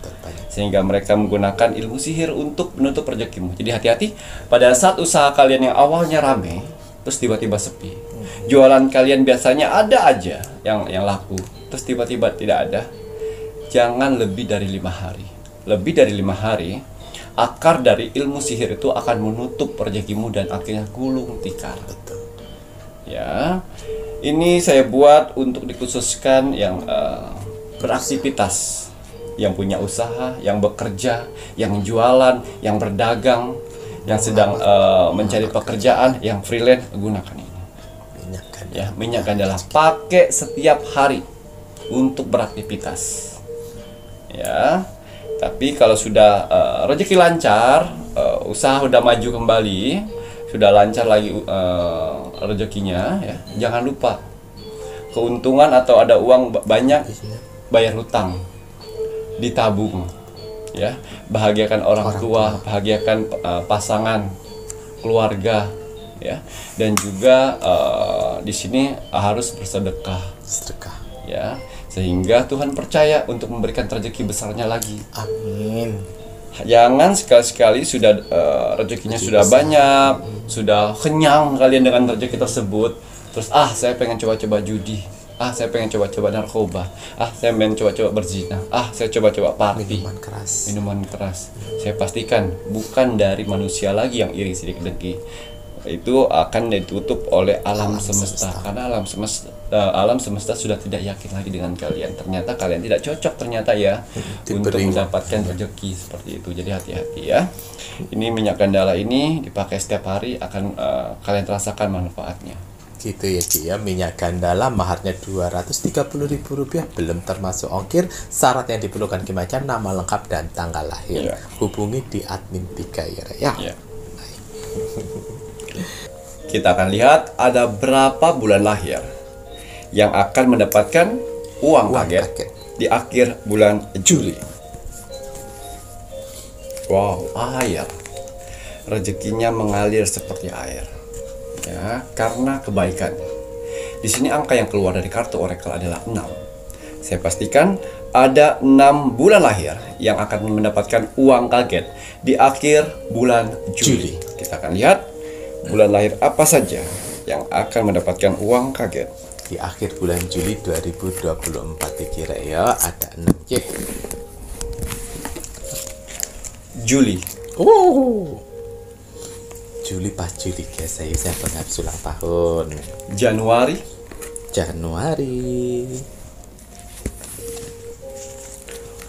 Sehingga mereka menggunakan ilmu sihir untuk menutup rezekimu. Jadi hati-hati pada saat usaha kalian yang awalnya rame terus tiba-tiba sepi. Jualan kalian biasanya ada aja yang laku, terus tiba-tiba tidak ada. Jangan lebih dari 5 hari. Lebih dari 5 hari, akar dari ilmu sihir itu akan menutup rezekimu dan akhirnya gulung tikar. Ya, ini saya buat untuk dikhususkan yang beraktivitas, yang punya usaha, yang bekerja, yang jualan, yang berdagang, yang sedang mencari pekerjaan, yang freelance, gunakan ini. Ya, minyak gandala pakai setiap hari untuk beraktivitas. Ya, tapi kalau sudah rezeki lancar, usaha udah maju kembali, sudah lancar lagi rezekinya, ya, jangan lupa keuntungan atau ada uang banyak, bayar hutang, ditabung, ya, bahagiakan orang tua, bahagiakan pasangan, keluarga, ya. Dan juga di sini harus bersedekah, Sedekah. ya, sehingga Tuhan percaya untuk memberikan rezeki besarnya lagi. Amin. Jangan sekali-sekali sudah rezekinya sudah banyak, sudah kenyang kalian dengan rezeki tersebut, terus saya pengen coba-coba judi, saya pengen coba-coba narkoba, saya pengen coba-coba berzina, saya coba-coba party, minuman keras. Saya pastikan bukan dari manusia lagi yang iri sidik dengki. Itu akan ditutup oleh alam semesta. Karena alam semesta sudah tidak yakin lagi dengan kalian. Ternyata kalian tidak cocok ternyata ya untuk mendapatkan rezeki seperti itu. Jadi hati-hati ya. Ini minyak gandala ini dipakai setiap hari akan kalian rasakan manfaatnya. Gitu ya Ki ya, minyak gandala maharnya Rp230.000, belum termasuk ongkir. Syarat yang diperlukan Ki Macan, nama lengkap dan tanggal lahir. Hubungi di admin 3 ya. Kita akan lihat ada berapa bulan lahir yang akan mendapatkan uang kaget di akhir bulan Juli. Wow, air. Rezekinya mengalir seperti air. Ya, karena kebaikan. Di sini angka yang keluar dari kartu oracle adalah 6. Saya pastikan ada 6 bulan lahir yang akan mendapatkan uang kaget di akhir bulan Juli. Kita akan lihat bulan lahir apa saja yang akan mendapatkan uang kaget di akhir bulan Juli 2024 dikira ya. Ada 6 cek. Juli. Juli pas Juli guys, saya penghabis ulang tahun. Januari.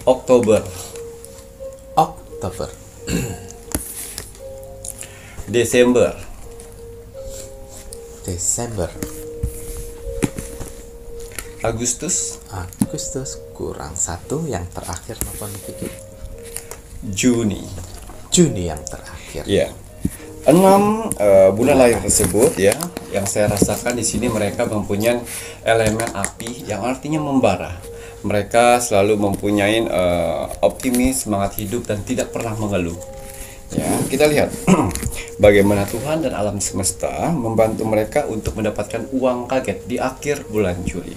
Oktober. Desember. Agustus kurang 1 yang terakhir apa nih? Juni yang terakhir. Ya. 6 bulan lahir tersebut ya, yang saya rasakan di sini mereka mempunyai elemen api yang artinya membara. Mereka selalu mempunyai optimis, semangat hidup dan tidak pernah mengeluh. Ya, kita lihat bagaimana Tuhan dan alam semesta membantu mereka untuk mendapatkan uang kaget di akhir bulan Juli.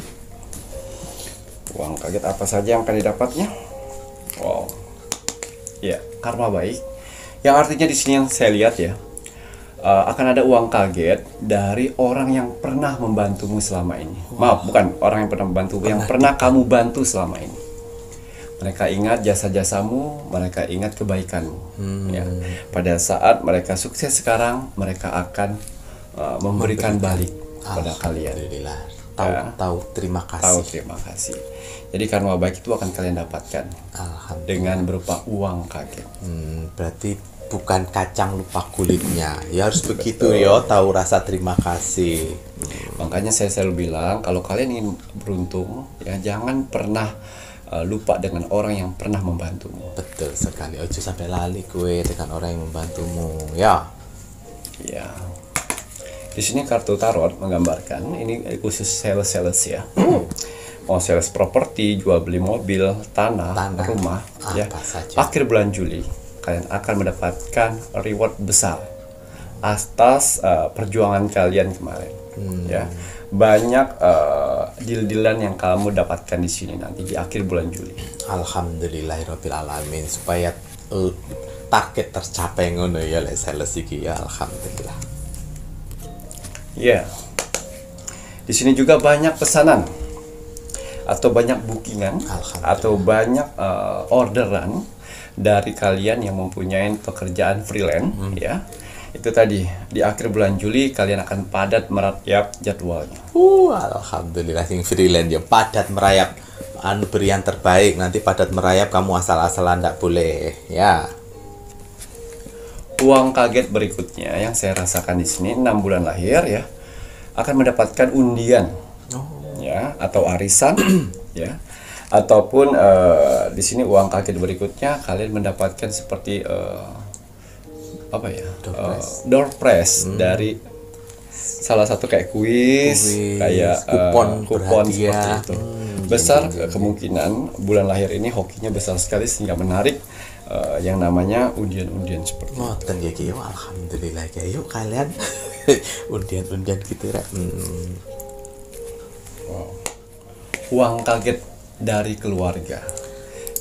Uang kaget apa saja yang akan didapatnya? Wow. Ya, karma baik. Yang artinya di sini yang saya lihat ya, akan ada uang kaget dari orang yang pernah membantumu selama ini. Maaf, bukan orang yang pernah membantu, yang pernah kamu bantu selama ini. Mereka ingat jasa-jasamu, mereka ingat kebaikanmu. Ya. Pada saat mereka sukses sekarang, mereka akan memberikan balik kepada kalian. Tahu terima kasih. Tahu terima kasih. Jadi karma baik itu akan kalian dapatkan dengan berupa uang kaget. Berarti bukan kacang lupa kulitnya. Ya harus begitu ya, tahu rasa terima kasih. Makanya saya selalu bilang kalau kalian ingin beruntung ya jangan pernah lupa dengan orang yang pernah membantumu. Betul sekali. Ojo sampai lali gue dengan orang yang membantumu. Ya. Di sini kartu tarot menggambarkan ini khusus sales ya. Mau sales properti, jual beli mobil, tanah rumah ya. Akhir bulan Juli kalian akan mendapatkan reward besar atas perjuangan kalian kemarin. Ya, banyak deal-dealan yang kamu dapatkan di sini nanti di akhir bulan Juli. Alhamdulillahirabbil alamin, supaya target tercapai ngono ya lek sales iki ya, alhamdulillah. Ya. Di sini juga banyak pesanan atau banyak bookingan atau banyak orderan dari kalian yang mempunyai pekerjaan freelance ya. Itu tadi di akhir bulan Juli kalian akan padat merayap jadwalnya. Alhamdulillah sing freelance ya padat merayap. Beri yang terbaik, nanti padat merayap kamu asal-asalan ndak boleh ya. Uang kaget berikutnya yang saya rasakan di sini 6 bulan lahir ya akan mendapatkan undian ya atau arisan ya. Ataupun di sini uang kaget berikutnya kalian mendapatkan seperti door prize dari salah satu kayak kuis kayak kupon seperti itu. Besar kemungkinan bulan lahir ini hokinya besar sekali sehingga menarik yang namanya undian-undian seperti itu. Ngoten ya Ki, alhamdulillah ya. Yuk kalian Undian-undian gitu Rek. Uang kaget dari keluarga.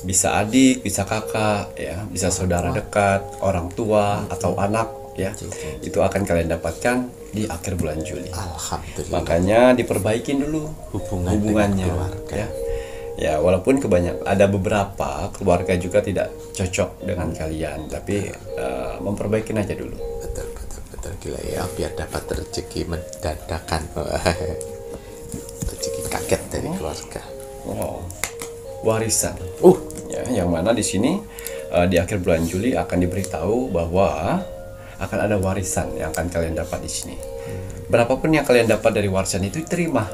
Bisa adik, bisa kakak, ya, bisa saudara dekat, orang tua atau anak, ya. Itu akan kalian dapatkan di akhir bulan Juli. Alhamdulillah. Makanya diperbaikin dulu hubungannya, dengan keluarga. ya. Ya, walaupun kebanyakan ada beberapa keluarga juga tidak cocok dengan kalian, tapi memperbaikin aja dulu. Betul gila ya, biar dapat rezeki mendadakan. Rezeki kaget dari keluarga. Wow. Warisan. Ya, yang mana di sini di akhir bulan Juli akan diberitahu bahwa akan ada warisan yang akan kalian dapat di sini. Berapapun yang kalian dapat dari warisan itu terima.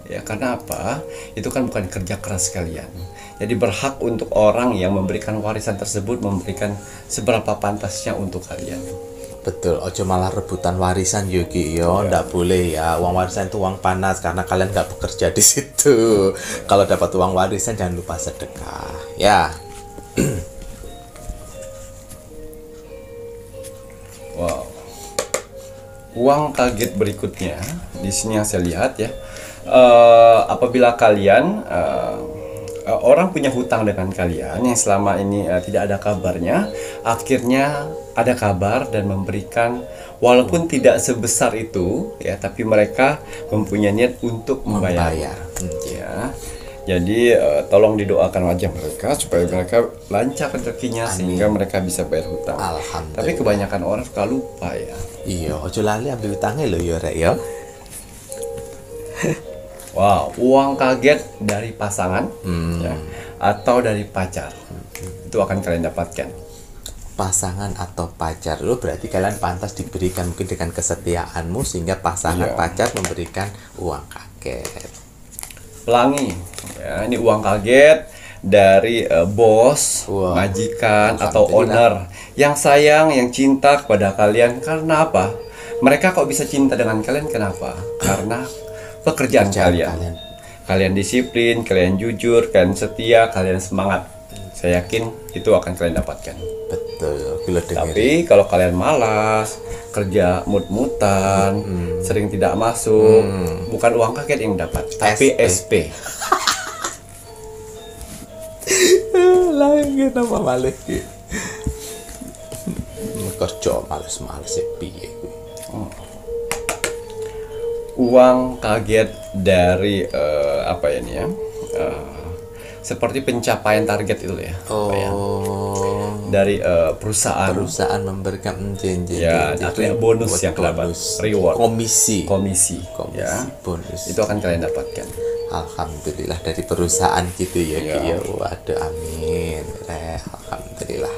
Ya, karena apa? Itu kan bukan kerja keras kalian. Jadi berhak untuk orang yang memberikan warisan tersebut memberikan seberapa pantasnya untuk kalian. Betul, ojo malah rebutan warisan Yogi yo, ndak boleh ya. Uang warisan itu uang panas karena kalian nggak bekerja di situ. Kalau dapat uang warisan jangan lupa sedekah, ya. Wow. Uang kaget berikutnya di sini yang saya lihat ya. Apabila kalian orang punya hutang dengan kalian yang selama ini tidak ada kabarnya, akhirnya ada kabar dan memberikan walaupun tidak sebesar itu ya, tapi mereka mempunyai niat untuk membayar. Ya. Jadi tolong didoakan wajah mereka supaya mereka lancar rezekinya sehingga mereka bisa bayar hutang. Alhamdulillah. Tapi kebanyakan orang suka lupa ya. Iya, ojo lali ambil hutangnya lo ya Rek ya. Wow, uang kaget dari pasangan ya, atau dari pacar itu akan kalian dapatkan. Pasangan atau pacar lo berarti kalian pantas diberikan mungkin dengan kesetiaanmu sehingga pasangan pacar memberikan uang kaget. Pelangi, ya, ini uang kaget dari bos, majikan atau owner yang sayang, yang cinta kepada kalian. Karena apa? Mereka kok bisa cinta dengan kalian? Kenapa? Karena pekerjaan kalian. Kalian disiplin, kalian jujur, kalian setia, kalian semangat. Saya yakin itu akan kalian dapatkan. Betul. Tapi kalau kalian malas, kerja mut-mutan, sering tidak masuk, bukan uang kaget yang dapat, tapi SP. Lagi nama males ki. Kerja males-males piye kuwi. Uang kaget dari apa ya ini ya? Seperti pencapaian target itu ya. Dari perusahaan Memberikan ya, artinya bonus yang dapat, reward, komisi, ya, bonus itu akan kalian dapatkan. Alhamdulillah dari perusahaan gitu ya, ya. Waduh, amin. Alhamdulillah.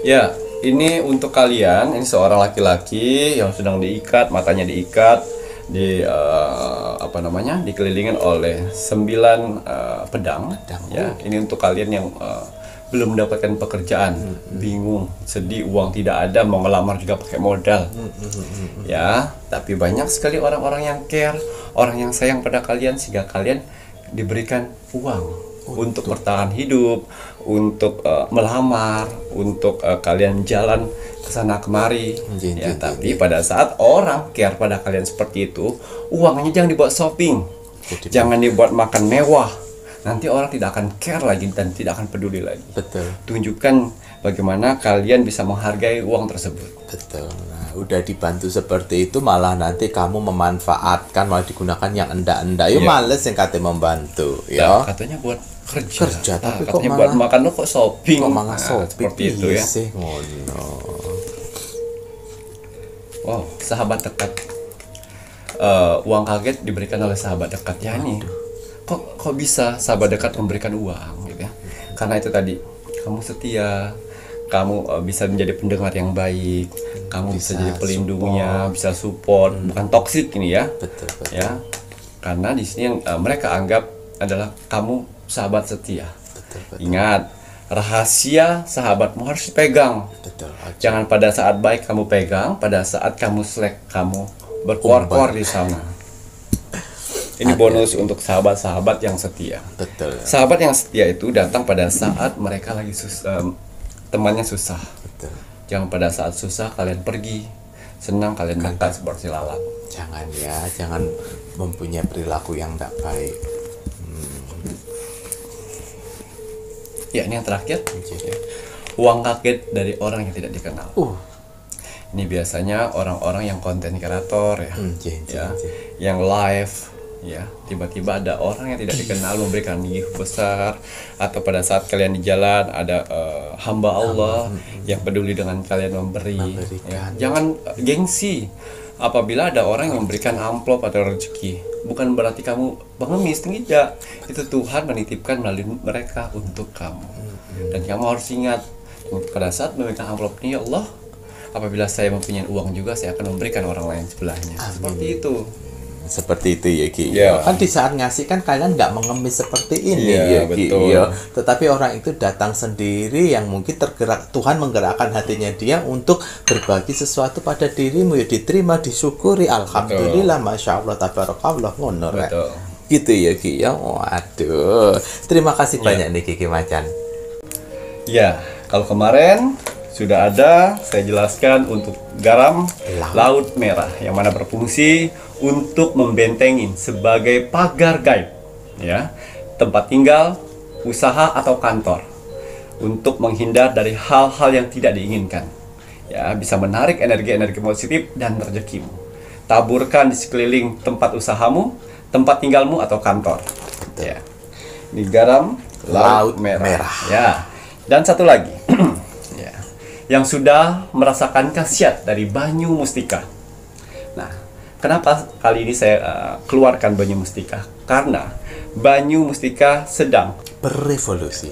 Ya, ini untuk kalian, ini seorang laki-laki yang sedang diikat, matanya diikat, dikelilingin oleh 9 pedang. Ya, ini untuk kalian yang belum mendapatkan pekerjaan, bingung, sedih, uang tidak ada, mau ngelamar juga pakai modal. Ya, tapi banyak sekali orang-orang yang care, orang yang sayang pada kalian sehingga kalian diberikan uang untuk bertahan hidup, untuk melamar, untuk kalian jalan ke sana kemari. Ya, tapi pada saat orang care pada kalian seperti itu, uangnya jangan dibuat shopping, jangan dibuat makan mewah. Nanti orang tidak akan care lagi dan tidak akan peduli lagi. Betul. Tunjukkan bagaimana kalian bisa menghargai uang tersebut. Betul. Nah, udah dibantu seperti itu malah nanti kamu memanfaatkan, malah digunakan yang endak-endak. Yo males yang katanya membantu, ya. Katanya buat kerja tapi katanya kok buat makan lo kok shopping. Kok malah shopping seperti itu ya. Sih, ngono. Wow, sahabat dekat. Uang kaget diberikan oleh sahabat dekat ya. Ini kok bisa sahabat dekat memberikan uang gitu ya? Karena itu tadi, kamu setia, kamu bisa menjadi pendengar yang baik, kamu bisa jadi pelindungnya, bisa support, bukan toksik ini ya. Betul. Ya, karena di sini yang mereka anggap adalah kamu sahabat setia. Betul. Ingat, rahasia sahabatmu harus dipegang. Betul. Jangan pada saat baik kamu pegang, pada saat kamu slack kamu berkuar-kuar di sana. Ini bonus untuk sahabat-sahabat yang setia. Betul. Sahabat yang setia itu datang pada saat mereka lagi temannya susah. Betul. Jangan pada saat susah kalian pergi, senang kalian makan seperti lalat. Jangan ya, jangan mempunyai perilaku yang tidak baik. Ya, ini yang terakhir. Jadi, Uang kaget dari orang yang tidak dikenal. uh, Ini biasanya orang-orang yang konten kreator ya, ya, yang live, ya, tiba-tiba ada orang yang tidak dikenal memberikan gift besar, atau pada saat kalian di jalan ada hamba Allah yang peduli dengan kalian memberi. Ya. Jangan gengsi apabila ada orang yang memberikan amplop atau rezeki. Bukan berarti kamu pengemis, tidak. Itu Tuhan menitipkan melalui mereka untuk kamu. Dan kamu harus ingat, pada saat memegang amplop ini, ya Allah, apabila saya mempunyai uang juga, saya akan memberikan orang lain sebelahnya. Seperti itu. Seperti itu ya Ki. Ya. Kan di saat ngasih kan kalian nggak mengemis seperti ini Ya, ya Ki. betul. Ya. Tetapi orang itu datang sendiri yang mungkin tergerak, Tuhan menggerakkan hatinya dia untuk berbagi sesuatu pada dirimu, ya diterima, disyukuri, alhamdulillah, masya Allah, tabarakallah, ngono rek. Betul. Gitu ya Ki ya. Waduh. Terima kasih banyak nih Kiki Macan. Ya, kalau kemarin sudah ada, saya jelaskan untuk garam laut merah yang mana berfungsi untuk membentengin sebagai pagar gaib, ya, tempat tinggal, usaha atau kantor, untuk menghindar dari hal-hal yang tidak diinginkan. Ya, bisa menarik energi-energi positif dan rezekimu. Taburkan di sekeliling tempat usahamu, tempat tinggalmu atau kantor. Ya. Ini garam laut merah. Ya. Dan satu lagi, ya, yang sudah merasakan khasiat dari Banyu Mustika. Nah, kenapa kali ini saya keluarkan Banyu Mustika? Karena Banyu Mustika sedang berevolusi,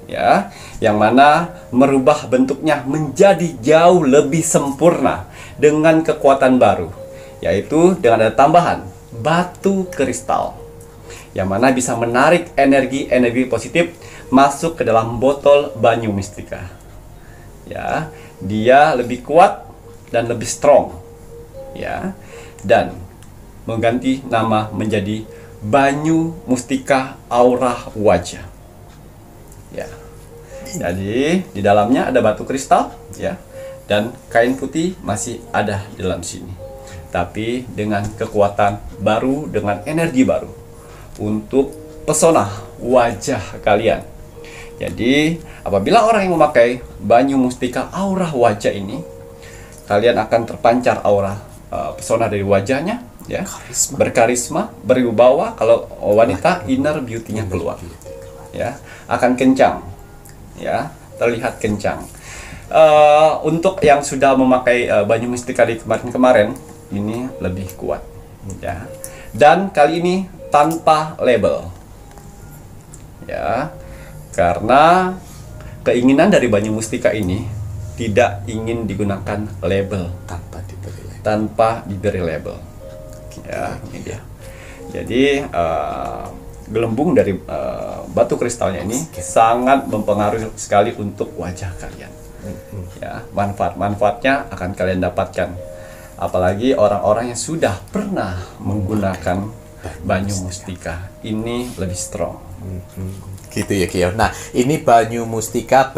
ya, yang mana merubah bentuknya menjadi jauh lebih sempurna dengan kekuatan baru, yaitu dengan ada tambahan batu kristal, yang mana bisa menarik energi-energi positif masuk ke dalam botol Banyu Mustika. Ya, dia lebih kuat dan lebih strong. Ya, dan mengganti nama menjadi Banyu Mustika Aura Wajah. Ya. Jadi di dalamnya ada batu kristal, ya, dan kain putih masih ada di dalam sini. Tapi dengan kekuatan baru, dengan energi baru untuk pesona wajah kalian. Jadi, apabila orang yang memakai Banyu Mustika Aura Wajah ini, kalian akan terpancar aura pesona dari wajahnya, ya, berkarisma, berwibawa. Kalau wanita, inner beauty-nya keluar, ya, akan kencang, ya, terlihat kencang. Untuk yang sudah memakai Banyu Mustika di kemarin-kemarin, ini lebih kuat, ya, dan kali ini tanpa label, ya. Karena keinginan dari Banyu Mustika ini tidak ingin digunakan label, tanpa diberi label. Ya, ini dia. Jadi gelembung dari batu kristalnya ini sangat mempengaruhi sekali untuk wajah kalian. Ya, manfaatnya akan kalian dapatkan. Apalagi orang-orang yang sudah pernah menggunakan Banyu Mustika, ini lebih strong. Gitu ya Ki ya. Nah, ini Banyu Mustika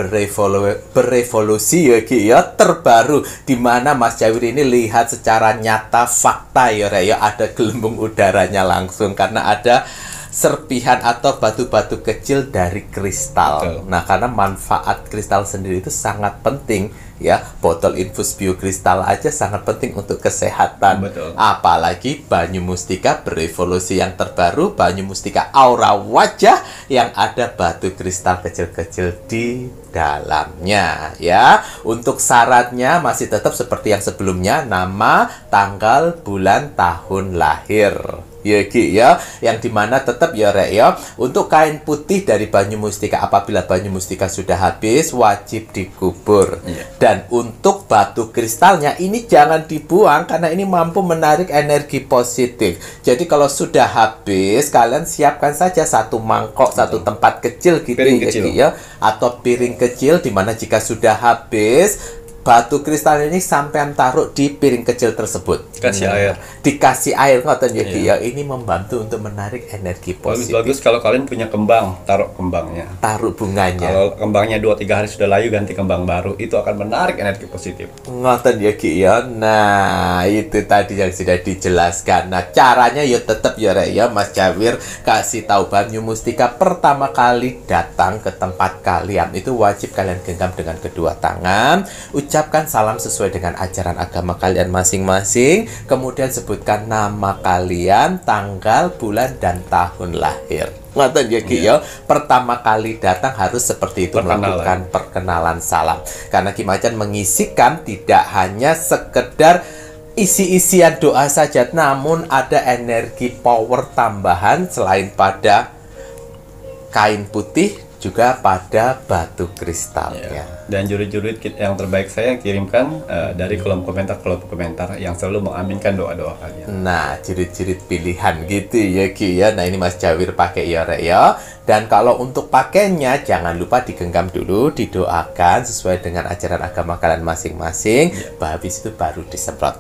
berevolusi ya Ki ya, terbaru, di mana Mas Jawir ini lihat secara nyata fakta ya Rek, ya, ada gelembung udaranya langsung karena ada serpihan atau batu-batu kecil dari kristal. Betul. Nah, karena manfaat kristal sendiri itu sangat penting ya. Botol infus biokristal aja sangat penting untuk kesehatan. Betul. Apalagi Banyu Mustika berevolusi yang terbaru, Banyu Mustika Aura Wajah yang ada batu kristal kecil-kecil di dalamnya ya. Untuk syaratnya masih tetap seperti yang sebelumnya, nama, tanggal, bulan, tahun lahir. Ya Ki ya, yang dimana tetap ya Rek ya, untuk kain putih dari Banyu Mustika, apabila Banyu Mustika sudah habis wajib dikubur. Dan untuk batu kristalnya ini jangan dibuang karena ini mampu menarik energi positif. Jadi kalau sudah habis, kalian siapkan saja satu mangkok, satu tempat kecil gitu Piring ya kecil. Ki ya, atau piring kecil, dimana jika sudah habis batu kristal ini sampean taruh di piring kecil tersebut. Kasih air. Dikasih air ngoten ya Ki ya. Ini membantu untuk menarik energi positif. Bagus kalau kalian punya kembang, taruh kembangnya. Taruh bunganya. Kalau kembangnya 2-3 hari sudah layu, ganti kembang baru. Itu akan menarik energi positif. Ngoten ya Ki ya. Nah, itu tadi yang sudah dijelaskan. Nah, caranya ya tetap ya Rek ya Mas Jawir kasih tahu Banyu Mustika pertama kali datang ke tempat kalian itu wajib kalian genggam dengan kedua tangan. Ucapkan salam sesuai dengan ajaran agama kalian masing-masing. Kemudian sebutkan nama kalian, tanggal, bulan, dan tahun lahir. Ngoten ya Ki ya. Pertama kali datang harus seperti itu, melakukan perkenalan salam. Karena Ki Macan mengisikan tidak hanya sekedar isi-isian doa saja, namun ada energi power tambahan selain pada kain putih juga pada batu kristalnya. Dan jurit-jurit yang terbaik saya kirimkan dari kolom komentar yang selalu mengaminkan doa-doa kalian. Nah, jurit-jurit pilihan gitu ya Ki ya. Nah, ini Mas Jawir pakai ya Rek ya. Dan kalau untuk pakainya jangan lupa digenggam dulu, didoakan sesuai dengan ajaran agama kalian masing-masing. Habis itu baru disemprot.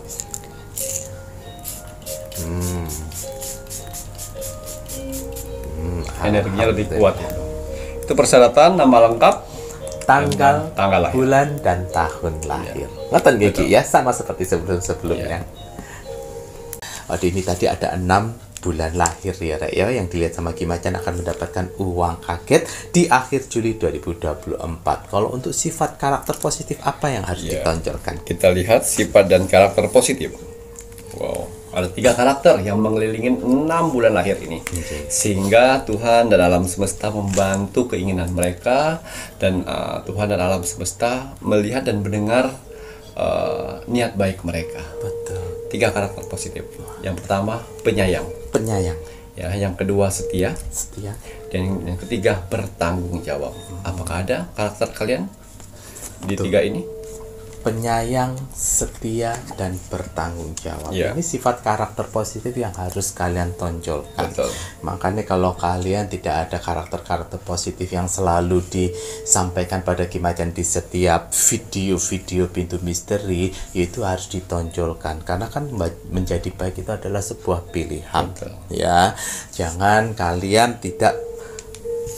Energinya lebih kuat ya. Itu persyaratan, nama lengkap, tanggal lahir, bulan, dan tahun lahir. Ngoten nggih Ki ya, sama seperti sebelum-sebelumnya. Ini tadi ada 6 bulan lahir ya Rek ya, yang dilihat sama Ki Macan akan mendapatkan uang kaget di akhir Juli 2024. Kalau untuk sifat karakter positif apa yang harus ditonjolkan? Kita lihat sifat dan karakter positif. Wow, ada 3 karakter yang mengelilingi 6 bulan lahir ini, sehingga Tuhan dan alam semesta membantu keinginan mereka, dan Tuhan dan alam semesta melihat dan mendengar niat baik mereka. Betul. 3 karakter positif. Yang pertama penyayang. Ya, yang kedua setia. Dan yang ketiga bertanggung jawab. Apakah ada karakter kalian di 3 ini? Penyayang, setia, dan bertanggung jawab. Ini sifat karakter positif yang harus kalian tonjolkan. Betul. Makanya kalau kalian tidak ada karakter-karakter positif yang selalu disampaikan pada Ki Macan di setiap video-video Pintu Misteri, itu harus ditonjolkan. Karena kan menjadi baik itu adalah sebuah pilihan. Betul. Ya, jangan kalian tidak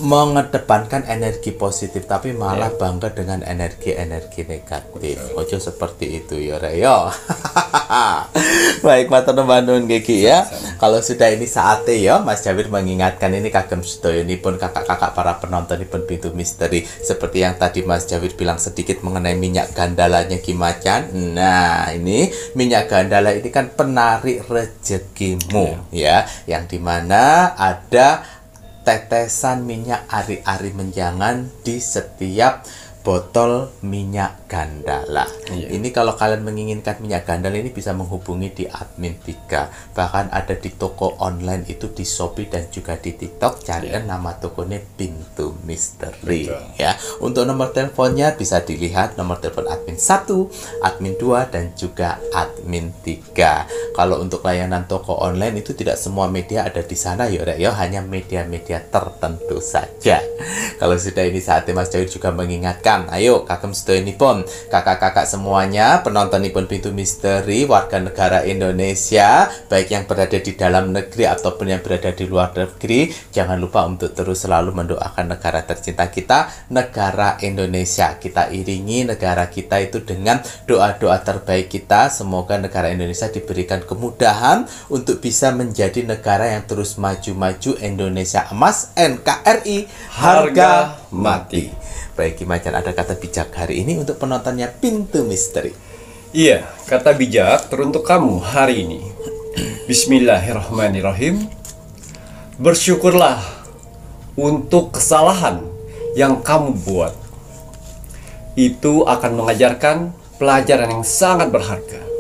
mengedepankan energi positif tapi malah bangga dengan energi-energi negatif. Ojo seperti itu ya Rek. Baik matur nuwun Geki ya. Kalau sudah ini saatnya ya Mas Jawir mengingatkan ini kagem sedoyonipun kakak-kakak para penontonipun Pintu Misteri, seperti yang tadi Mas Jawir bilang sedikit mengenai minyak gandalanya Ki Macan. Nah, ini minyak gandala ini kan penarik rezekimu ya, yang dimana ada tetesan minyak ari-ari menjangan di setiap botol minyak gandala. Ini kalau kalian menginginkan minyak gandala ini bisa menghubungi di admin 3. Bahkan ada di toko online itu di Shopee dan juga di TikTok. Carikan nama tokonya Pintu Misteri. Ya. Untuk nomor teleponnya bisa dilihat nomor telepon admin 1, admin 2 dan juga admin 3. Kalau untuk layanan toko online itu tidak semua media ada di sana ya Rek ya, hanya media-media tertentu saja. Kalau sudah ini saatnya Mas Jawir juga mengingatkan, ayo kagem sedoyonipun kakak-kakak semuanya penontonipun Pintu Misteri warga negara Indonesia, baik yang berada di dalam negeri ataupun yang berada di luar negeri, jangan lupa untuk terus selalu mendoakan negara tercinta kita, negara Indonesia. Kita iringi negara kita itu dengan doa-doa terbaik kita. Semoga negara Indonesia diberikan kemudahan untuk bisa menjadi negara yang terus maju-maju. Indonesia emas, NKRI harga mati. Baik Ki Macan, ada kata bijak hari ini untuk penontonnya Pintu Misteri. Iya, kata bijak teruntuk kamu hari ini. Bismillahirrahmanirrahim. Bersyukurlah untuk kesalahan yang kamu buat. Itu akan mengajarkan pelajaran yang sangat berharga.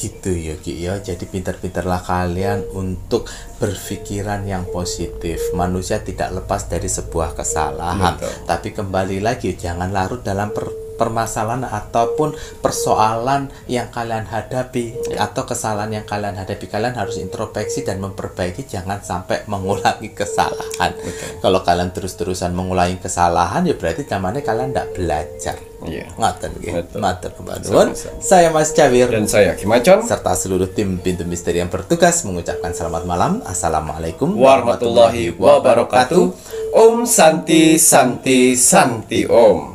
Gitu ya Ki ya. Jadi pintar-pintarlah kalian untuk berpikiran yang positif. Manusia tidak lepas dari sebuah kesalahan. Betul. Tapi kembali lagi, jangan larut dalam permasalahan ataupun persoalan yang kalian hadapi atau kesalahan yang kalian hadapi, kalian harus introspeksi dan memperbaiki, jangan sampai mengulangi kesalahan. Kalau kalian terus-terusan mengulangi kesalahan, ya berarti namanya kalian tidak belajar. Ngoten nggih. Matur nuwun. Saya Mas Cawir Dan saya Kimacon, serta seluruh tim Pintu Misteri yang bertugas mengucapkan selamat malam. Assalamualaikum warahmatullahi wabarakatuh. Om Santi Santi Santi Om.